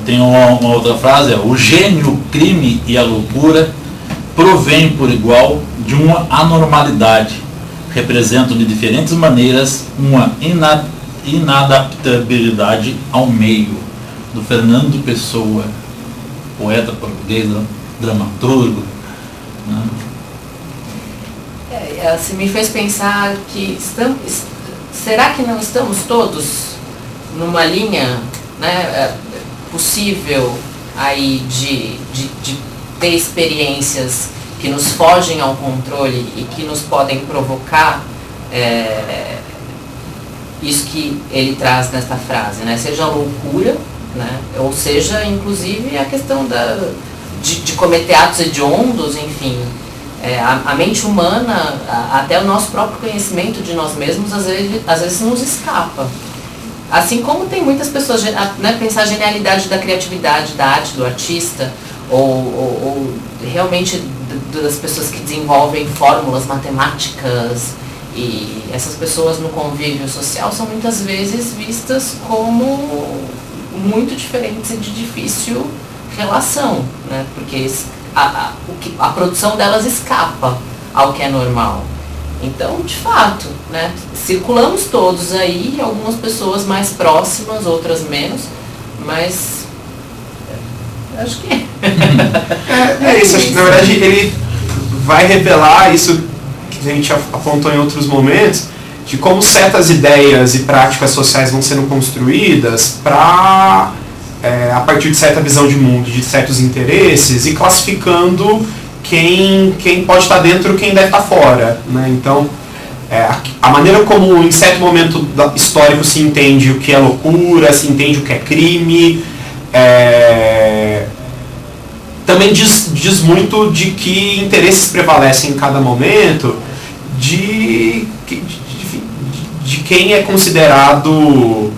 tem uma outra frase, o gênio, o crime e a loucura provêm por igual de uma anormalidade, representam de diferentes maneiras uma inadaptabilidade ao meio. Do Fernando Pessoa, poeta português, dramaturgo. Né? Assim, me fez pensar que será que não estamos todos numa linha, né, possível aí de ter experiências que nos fogem ao controle e que nos podem provocar isso que ele traz nesta frase, né? Seja a loucura, né? Ou seja, inclusive, a questão de cometer atos hediondos, enfim. A mente humana, até o nosso próprio conhecimento de nós mesmos, às vezes nos escapa. Assim como tem muitas pessoas, né, pensar a genialidade da criatividade, da arte, do artista, ou realmente das pessoas que desenvolvem fórmulas matemáticas, e essas pessoas no convívio social são muitas vezes vistas como muito diferentes e de difícil relação, né? Porque a produção delas escapa ao que é normal. Então, de fato, né, circulamos todos aí, algumas pessoas mais próximas, outras menos, mas acho que é isso. Acho que, na verdade, ele vai revelar isso que a gente apontou em outros momentos, de como certas ideias e práticas sociais vão sendo construídas para, a partir de certa visão de mundo, de certos interesses, e classificando quem pode estar dentro e quem deve estar fora, né? Então, a maneira como em certo momento histórico se entende o que é loucura, se entende o que é crime, também diz muito de que interesses prevalecem em cada momento, de quem é considerado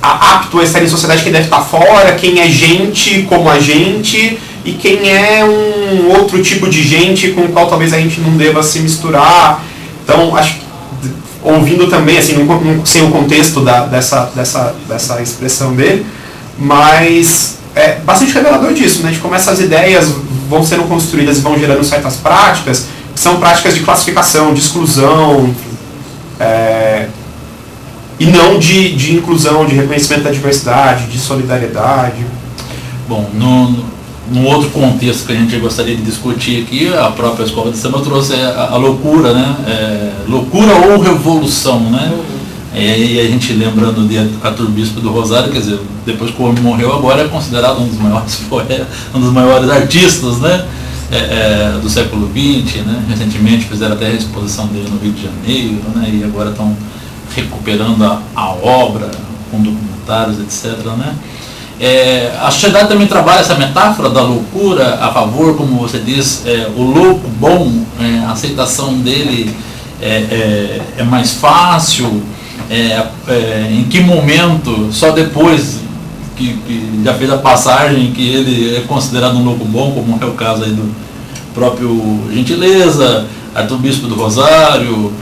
apto a estar em sociedade, quem deve estar fora, quem é gente como a gente e quem é um outro tipo de gente com o qual talvez a gente não deva se misturar. Então, acho que, ouvindo também, assim, não sei o contexto dessa expressão dele, mas é bastante revelador disso, né, de como essas ideias vão sendo construídas e vão gerando certas práticas, que são práticas de classificação, de exclusão, e não de inclusão, de reconhecimento da diversidade, de solidariedade. Bom, num outro contexto que a gente gostaria de discutir aqui, a própria escola de samba trouxe a loucura, né? Loucura ou revolução, né? E a gente lembrando de Arthur Bispo do Rosário, quer dizer, depois que o homem morreu, agora é considerado um dos maiores poetas, um dos maiores artistas, né? Do século XX, né? Recentemente fizeram até a exposição dele no Rio de Janeiro, né? E agora estão recuperando a obra com documentários, etc., né? A sociedade também trabalha essa metáfora da loucura a favor, como você diz, o louco bom, a aceitação dele é mais fácil, em que momento, só depois que já fez a passagem, que ele é considerado um louco bom, como é o caso aí do próprio Gentileza, Arthur Bispo do Rosário,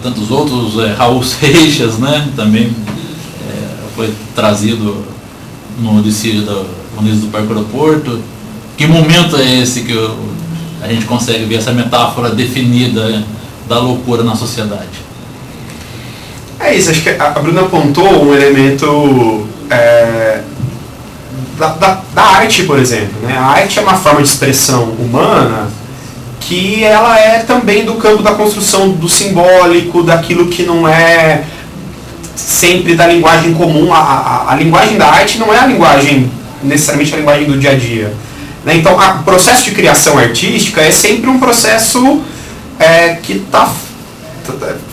tantos outros, Raul Seixas, né, também foi trazido no dissídio da Unidos do Parque Aeroporto. Que momento é esse que a gente consegue ver essa metáfora definida da loucura na sociedade? É isso, acho que a Bruna apontou um elemento da arte, por exemplo, né? A arte é uma forma de expressão humana que ela é também do campo da construção do simbólico, daquilo que não é sempre da linguagem comum. A linguagem da arte não é a linguagem, necessariamente a linguagem do dia a dia, né? Então, o processo de criação artística é sempre um processo que está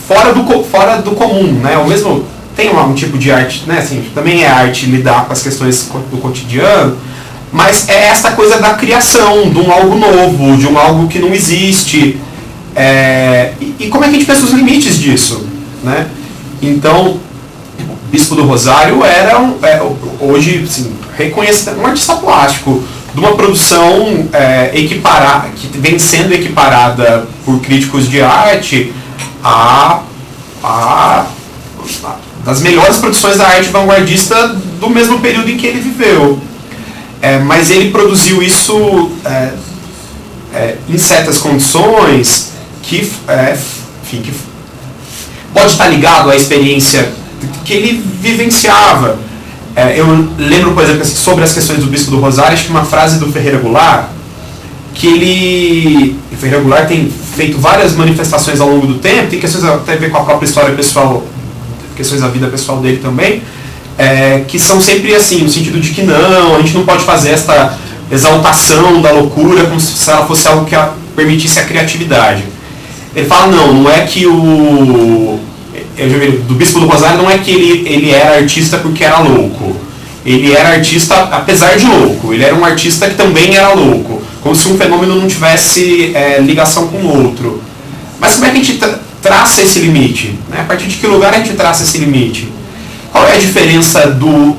fora do comum, né? O mesmo tem um tipo de arte, né? Assim, também é arte lidar com as questões do cotidiano, mas é essa coisa da criação, de um algo novo, de um algo que não existe. E como é que a gente pensa os limites disso, né? Então, o Bispo do Rosário era hoje, assim, reconhecido, um artista plástico, de uma produção equiparada, que vem sendo equiparada por críticos de arte das melhores produções da arte vanguardista do mesmo período em que ele viveu. Mas ele produziu isso em certas condições que pode estar ligado à experiência que ele vivenciava. Eu lembro, por exemplo, sobre as questões do Bispo do Rosário, acho que uma frase do Ferreira Goulart, que o Ferreira Goulart tem feito várias manifestações ao longo do tempo, tem questões até a ver com a própria história pessoal, questões da vida pessoal dele também, que são sempre assim, no sentido de que a gente não pode fazer esta exaltação da loucura como se ela fosse algo que permitisse a criatividade. Ele fala, não é que do Bispo do Rosário não é que ele era artista porque era louco. Ele era artista apesar de louco. Ele era um artista que também era louco. como se um fenômeno não tivesse ligação com o outro. Mas como é que a gente traça esse limite? Né? A partir de que lugar a gente traça esse limite? Qual é a diferença do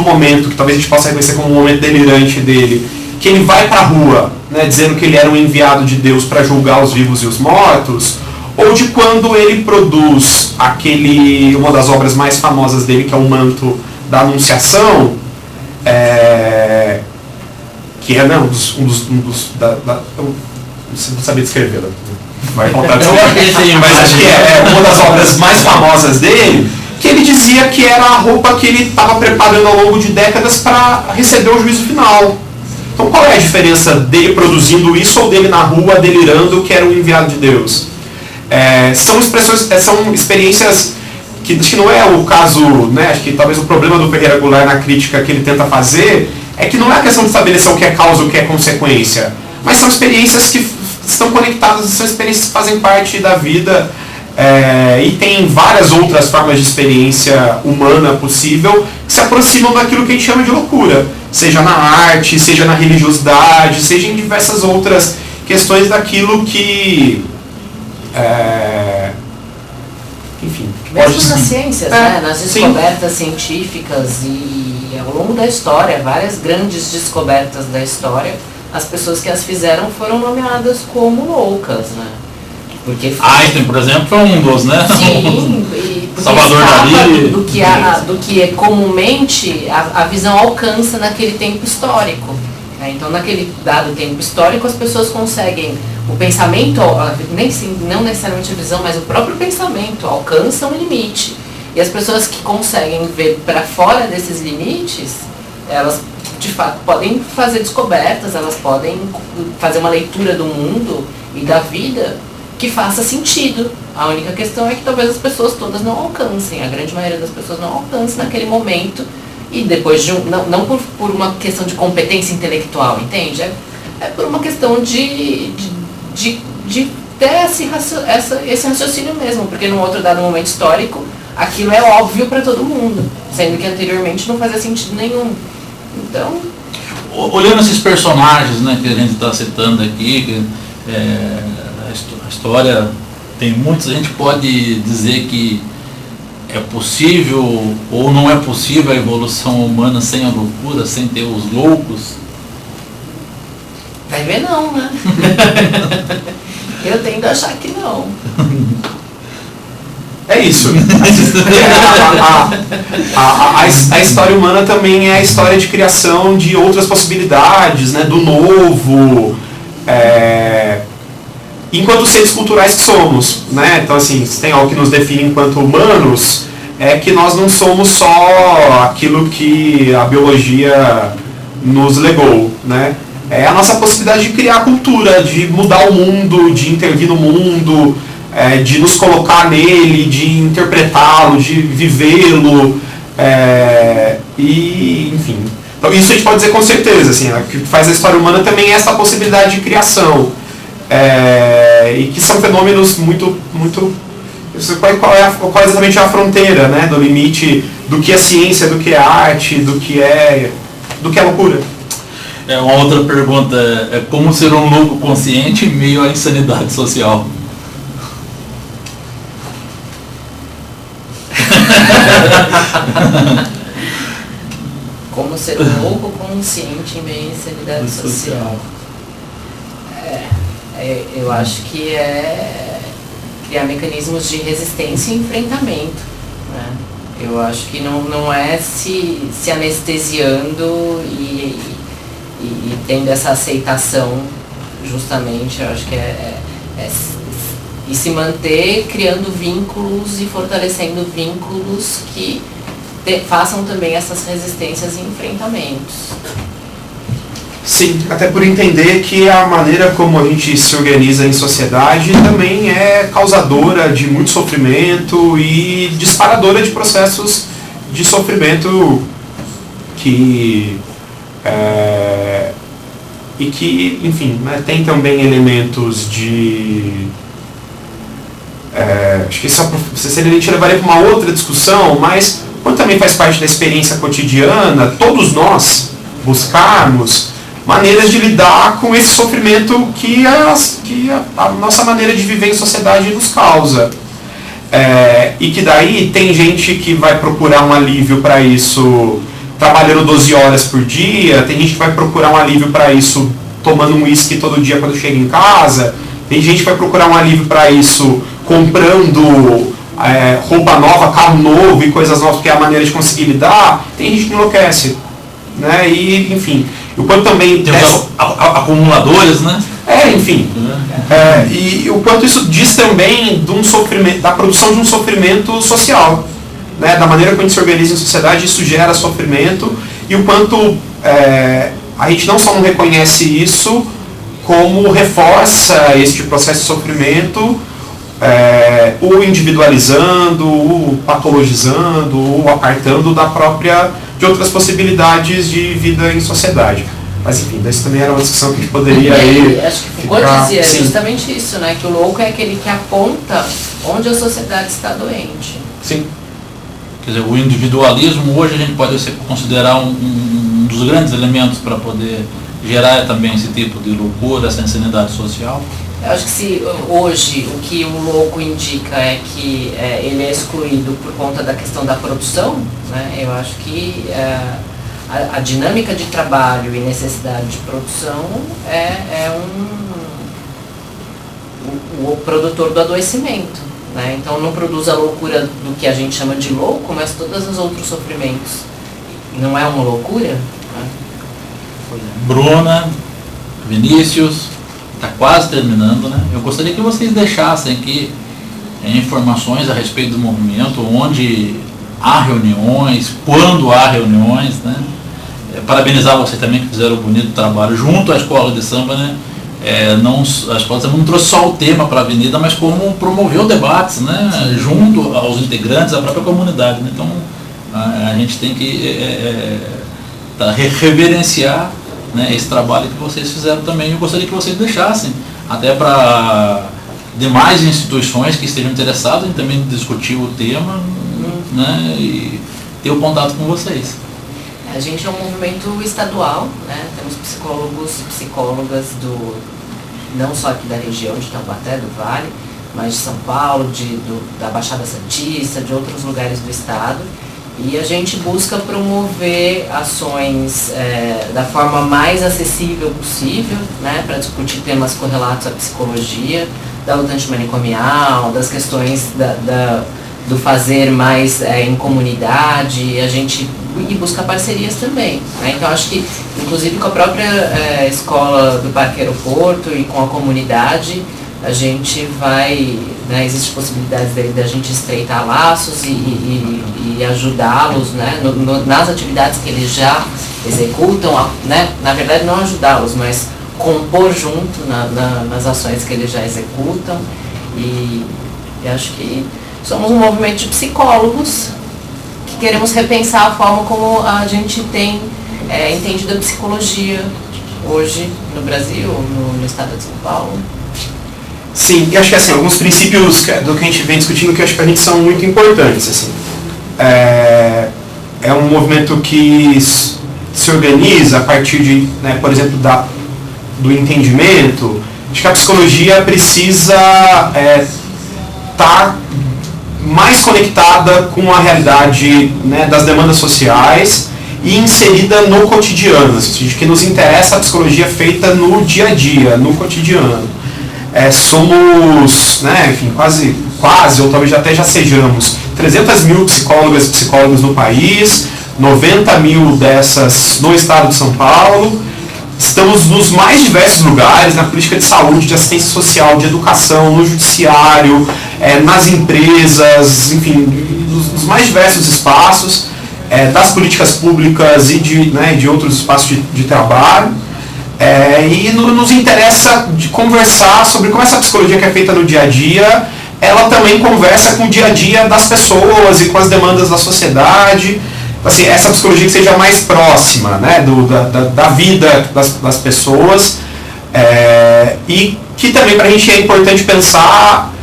momento, que talvez a gente possa reconhecer como um momento delirante dele, que ele vai para a rua, né, dizendo que ele era um enviado de Deus para julgar os vivos e os mortos, ou de quando ele produz uma das obras mais famosas dele, que é o Manto da Anunciação, que é um dos eu não sabia descrever, vai contar mas acho que é uma das obras mais famosas dele, que ele dizia que era a roupa que ele estava preparando ao longo de décadas para receber o juízo final. Então qual é a diferença dele produzindo isso ou dele na rua delirando que era um enviado de Deus? São experiências que acho que não é o caso, né? Acho que talvez o problema do Ferreira Goulart na crítica que ele tenta fazer é que não é a questão de estabelecer o que é causa e o que é consequência, mas são experiências que estão conectadas, são experiências que fazem parte da vida, e tem várias outras formas de experiência humana possível que se aproximam daquilo que a gente chama de loucura, seja na arte, seja na religiosidade, seja em diversas outras questões daquilo que enfim, mesmo nas ciências, né? Nas descobertas científicas e ao longo da história, várias grandes descobertas da história, as pessoas que as fizeram foram nomeadas como loucas, né? Porque Einstein, por exemplo, foi um dos, né? Sim, e Salvador Dalí, do que comumente a visão alcança naquele tempo histórico. Né? Então, naquele dado tempo histórico, as pessoas conseguem, o pensamento, não necessariamente a visão, mas o próprio pensamento alcança um limite. E as pessoas que conseguem ver para fora desses limites, elas de fato podem fazer descobertas, elas podem fazer uma leitura do mundo e da vida que faça sentido. A única questão é que talvez as pessoas todas não alcancem, a grande maioria das pessoas não alcance naquele momento, e depois de não por uma questão de competência intelectual, entende? É por uma questão de ter esse raciocínio mesmo, porque num outro dado momento histórico, aquilo é óbvio para todo mundo, sendo que anteriormente não fazia sentido nenhum. Então, olhando esses personagens, né, que a gente está citando aqui, a história tem muitos, a gente pode dizer que é possível ou não é possível a evolução humana sem a loucura, sem ter os loucos? Vai ver não, né? Eu tendo a achar que não. É isso. A história humana também é a história de criação de outras possibilidades, né, do novo, enquanto seres culturais que somos, né? Então, assim, se tem algo que nos define enquanto humanos, é que nós não somos só aquilo que a biologia nos legou, né? É a nossa possibilidade de criar cultura, de mudar o mundo, de intervir no mundo, de nos colocar nele, de interpretá-lo, de vivê-lo, e enfim. Então, isso a gente pode dizer com certeza, assim, o que faz a história humana também é essa possibilidade de criação, e que são fenômenos muito qual é exatamente a fronteira, né, do limite do que é ciência, do que é arte, do que é loucura. Uma outra pergunta é como ser um louco consciente em meio à insanidade social? Como ser um louco consciente em meio à insanidade social? Eu acho que é criar mecanismos de resistência e enfrentamento, né? Eu acho que não é se anestesiando e tendo essa aceitação, justamente. Eu acho que e se manter criando vínculos e fortalecendo vínculos que façam também essas resistências e enfrentamentos. Sim, até por entender que a maneira como a gente se organiza em sociedade também é causadora de muito sofrimento e disparadora de processos de sofrimento e que, enfim, né, tem também elementos de... acho que isso a gente levaria para uma outra discussão, mas quando também faz parte da experiência cotidiana, todos nós buscarmos maneiras de lidar com esse sofrimento que a nossa maneira de viver em sociedade nos causa. E que daí tem gente que vai procurar um alívio para isso trabalhando 12 horas por dia, tem gente que vai procurar um alívio para isso tomando um uísque todo dia quando chega em casa, tem gente que vai procurar um alívio para isso comprando roupa nova, carro novo e coisas novas, que é a maneira de conseguir lidar. Tem gente que enlouquece, né? E, enfim, o quanto também... Tem os acumuladores, né? Enfim. E o quanto isso diz também de um sofrimento, da produção de um sofrimento social, né? Da maneira como a gente se organiza em sociedade, isso gera sofrimento, e o quanto a gente não só não reconhece isso, como reforça este processo de sofrimento, o individualizando, o patologizando, o apartando de outras possibilidades de vida em sociedade. Mas enfim, isso também era uma discussão que a gente poderia acho que Foucault dizia justamente isso, né? Que o louco é aquele que aponta onde a sociedade está doente. Sim. Quer dizer, o individualismo hoje a gente pode considerar um dos grandes elementos para poder gerar também esse tipo de loucura, essa insanidade social. Eu acho que se hoje o que o louco indica é que ele é excluído por conta da questão da produção, né? Eu acho que a dinâmica de trabalho e necessidade de produção o produtor do adoecimento, né? Então não produz a loucura do que a gente chama de louco, mas todos os outros sofrimentos. Não é uma loucura? Né? Bruna, Vinícius, está quase terminando, né? Eu gostaria que vocês deixassem aqui informações a respeito do movimento, onde há reuniões, quando há reuniões, né? Parabenizar vocês também que fizeram um bonito trabalho junto à Escola de Samba, né? A Escola de Samba não trouxe só o tema para a Avenida, mas como promoveu debates, né? Junto aos integrantes, à própria comunidade, né? Então a gente tem que reverenciar, né, esse trabalho que vocês fizeram também. Eu gostaria que vocês deixassem até para demais instituições que estejam interessadas em também discutir o tema, né, e ter o contato com vocês. A gente é um movimento estadual, né? Temos psicólogos e psicólogas não só aqui da região de Taubaté, do Vale, mas de São Paulo, da Baixada Santista, de outros lugares do estado. E a gente busca promover ações da forma mais acessível possível, né, para discutir temas correlatos à psicologia, da luta antimanicomial, das questões do fazer mais em comunidade, e busca parcerias também, né? Então acho que, inclusive com a própria escola do Parque Aeroporto e com a comunidade, a gente vai, né, existe possibilidades da gente estreitar laços e ajudá-los, né, nas atividades que eles já executam, né, na verdade não ajudá-los, mas compor junto nas ações que eles já executam. E acho que somos um movimento de psicólogos que queremos repensar a forma como a gente tem entendido a psicologia hoje no Brasil, no estado de São Paulo. Sim, e acho que assim, alguns princípios do que a gente vem discutindo que acho que a gente são muito importantes. Assim. É um movimento que se organiza a partir de, né, por exemplo, do entendimento. Acho que a psicologia precisa estar mais conectada com a realidade, né, das demandas sociais e inserida no cotidiano. Assim, que nos interessa a psicologia feita no dia a dia, no cotidiano. Somos, né, enfim, quase, ou talvez até já sejamos, 300 mil psicólogas e psicólogos no país, 90 mil dessas no estado de São Paulo. Estamos nos mais diversos lugares, na política de saúde, de assistência social, de educação, no judiciário, nas empresas, enfim, nos mais diversos espaços, das políticas públicas e de outros espaços de trabalho. E nos interessa de conversar sobre como essa psicologia que é feita no dia a dia, ela também conversa com o dia a dia das pessoas e com as demandas da sociedade. Assim, essa psicologia que seja mais próxima, né, da vida das pessoas, e que também para a gente é importante pensar,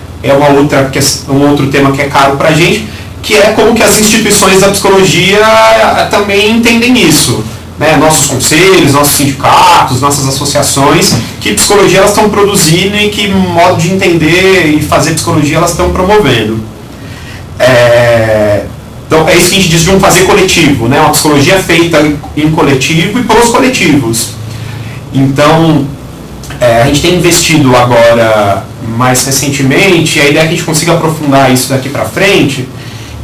um outro tema que é caro para a gente, que é como que as instituições da psicologia também entendem isso. né, nossos conselhos, nossos sindicatos, nossas associações, que psicologia elas estão produzindo e que modo de entender e fazer psicologia elas estão promovendo. Então é isso que a gente diz de um fazer coletivo, né, uma psicologia feita em coletivo e pelos coletivos. Então, a gente tem investido agora, mais recentemente, a ideia é que a gente consiga aprofundar isso daqui para frente,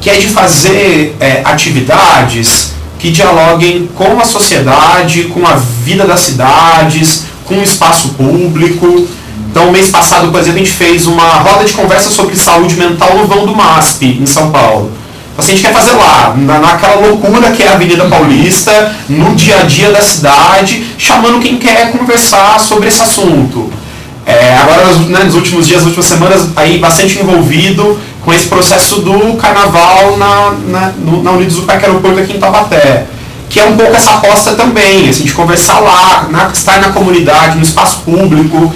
que é de fazer atividades que dialoguem com a sociedade, com a vida das cidades, com o espaço público. Então, mês passado, por exemplo, a gente fez uma roda de conversa sobre saúde mental no vão do MASP, em São Paulo. Então, a gente quer fazer lá, naquela loucura que é a Avenida Paulista, no dia a dia da cidade, chamando quem quer conversar sobre esse assunto. Agora, né, nos últimos dias, nas últimas semanas, aí bastante envolvido com esse processo do carnaval na Unidos do Parque Aeroporto aqui em Taubaté, que é um pouco essa aposta também, assim, de conversar lá, estar na comunidade, no espaço público.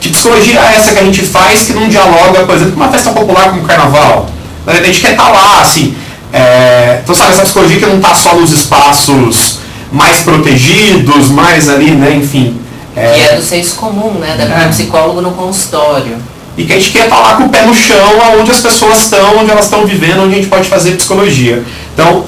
Que psicologia é essa que a gente faz que não dialoga, por exemplo, com uma festa popular como o carnaval? A gente quer estar lá, assim, então sabe, essa psicologia que não está só nos espaços mais protegidos, mais ali, né, enfim. Que é do senso comum, né, da psicólogo no consultório. E que a gente quer estar lá com o pé no chão, onde as pessoas estão, onde elas estão vivendo, onde a gente pode fazer psicologia. Então,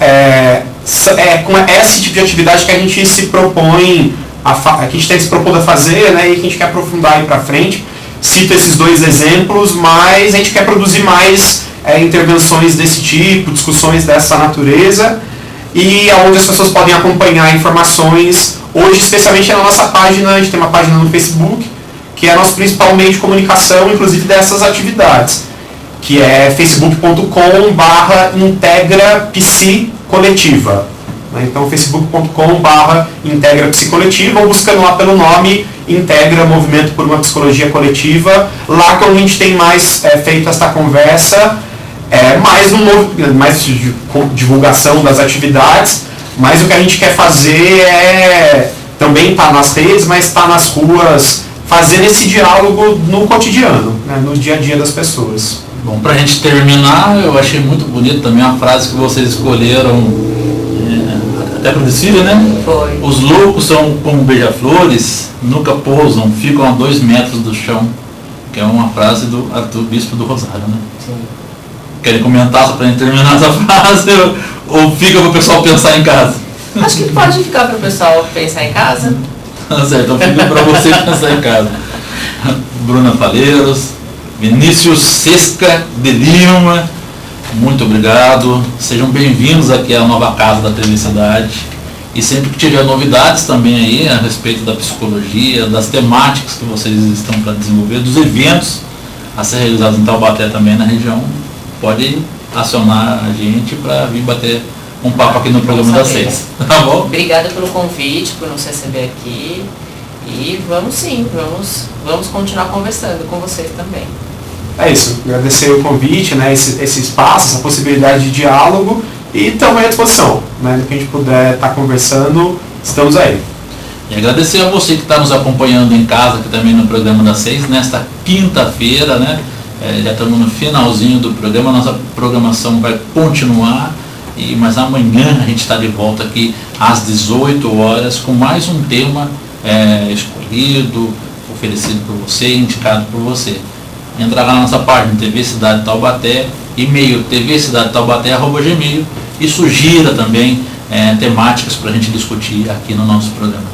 com esse tipo de atividade que a gente se propõe, que a gente tem se propondo a fazer, né, e que a gente quer aprofundar aí para frente. Cito esses dois exemplos, mas a gente quer produzir mais intervenções desse tipo, discussões dessa natureza, e onde as pessoas podem acompanhar informações, hoje especialmente na nossa página, a gente tem uma página no Facebook, que é nosso principal meio de comunicação, inclusive dessas atividades, que é facebook.com/integrapsicoletiva. Então, facebook.com/integrapsicoletiva, ou buscando lá pelo nome Integra Movimento por uma Psicologia Coletiva, lá que a gente tem mais feito esta conversa, mais divulgação das atividades, mas o que a gente quer fazer é também estar nas redes, mas estar nas ruas, fazendo esse diálogo no cotidiano, né, no dia a dia das pessoas. Bom, para a gente terminar, eu achei muito bonito também a frase que vocês escolheram, até para o desfile, né? Foi. Os loucos são como beija-flores, nunca pousam, ficam a 2 metros do chão, que é uma frase do Arthur Bispo do Rosário, né? Sim. Querem comentar só para a gente terminar essa frase, ou fica para o pessoal pensar em casa? Acho que pode ficar para o pessoal pensar em casa. Certo, então fica para você pensar em casa. Bruna Faleiros, Vinícius Sesca de Lima, muito obrigado. Sejam bem-vindos aqui à nova casa da Telecidade. E sempre que tiver novidades também aí a respeito da psicologia, das temáticas que vocês estão para desenvolver, dos eventos a ser realizados em Taubaté também na região, pode acionar a gente para vir bater um papo aqui no programa das 6. Tá bom? Obrigada pelo convite, por nos receber aqui. E vamos sim, vamos continuar conversando com vocês também. É isso, agradecer o convite, né, esse espaço, essa possibilidade de diálogo, e estamos à disposição, né, do que a gente puder estar conversando, estamos aí. E agradecer a você que está nos acompanhando em casa, aqui também no programa das 6, nesta quinta-feira, né, já estamos no finalzinho do programa, nossa programação vai continuar, mas amanhã a gente está de volta aqui às 18 horas com mais um tema escolhido, oferecido por você, indicado por você. Entrar lá na nossa página TV Cidade Taubaté, e-mail tvcidadetaubaté@gmail, e sugira também temáticas para a gente discutir aqui no nosso programa.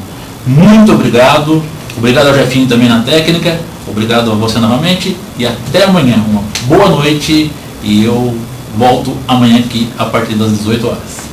Muito obrigado, obrigado ao Jefinho também na técnica, obrigado a você novamente e até amanhã. Uma boa noite e eu volto amanhã aqui a partir das 18 horas.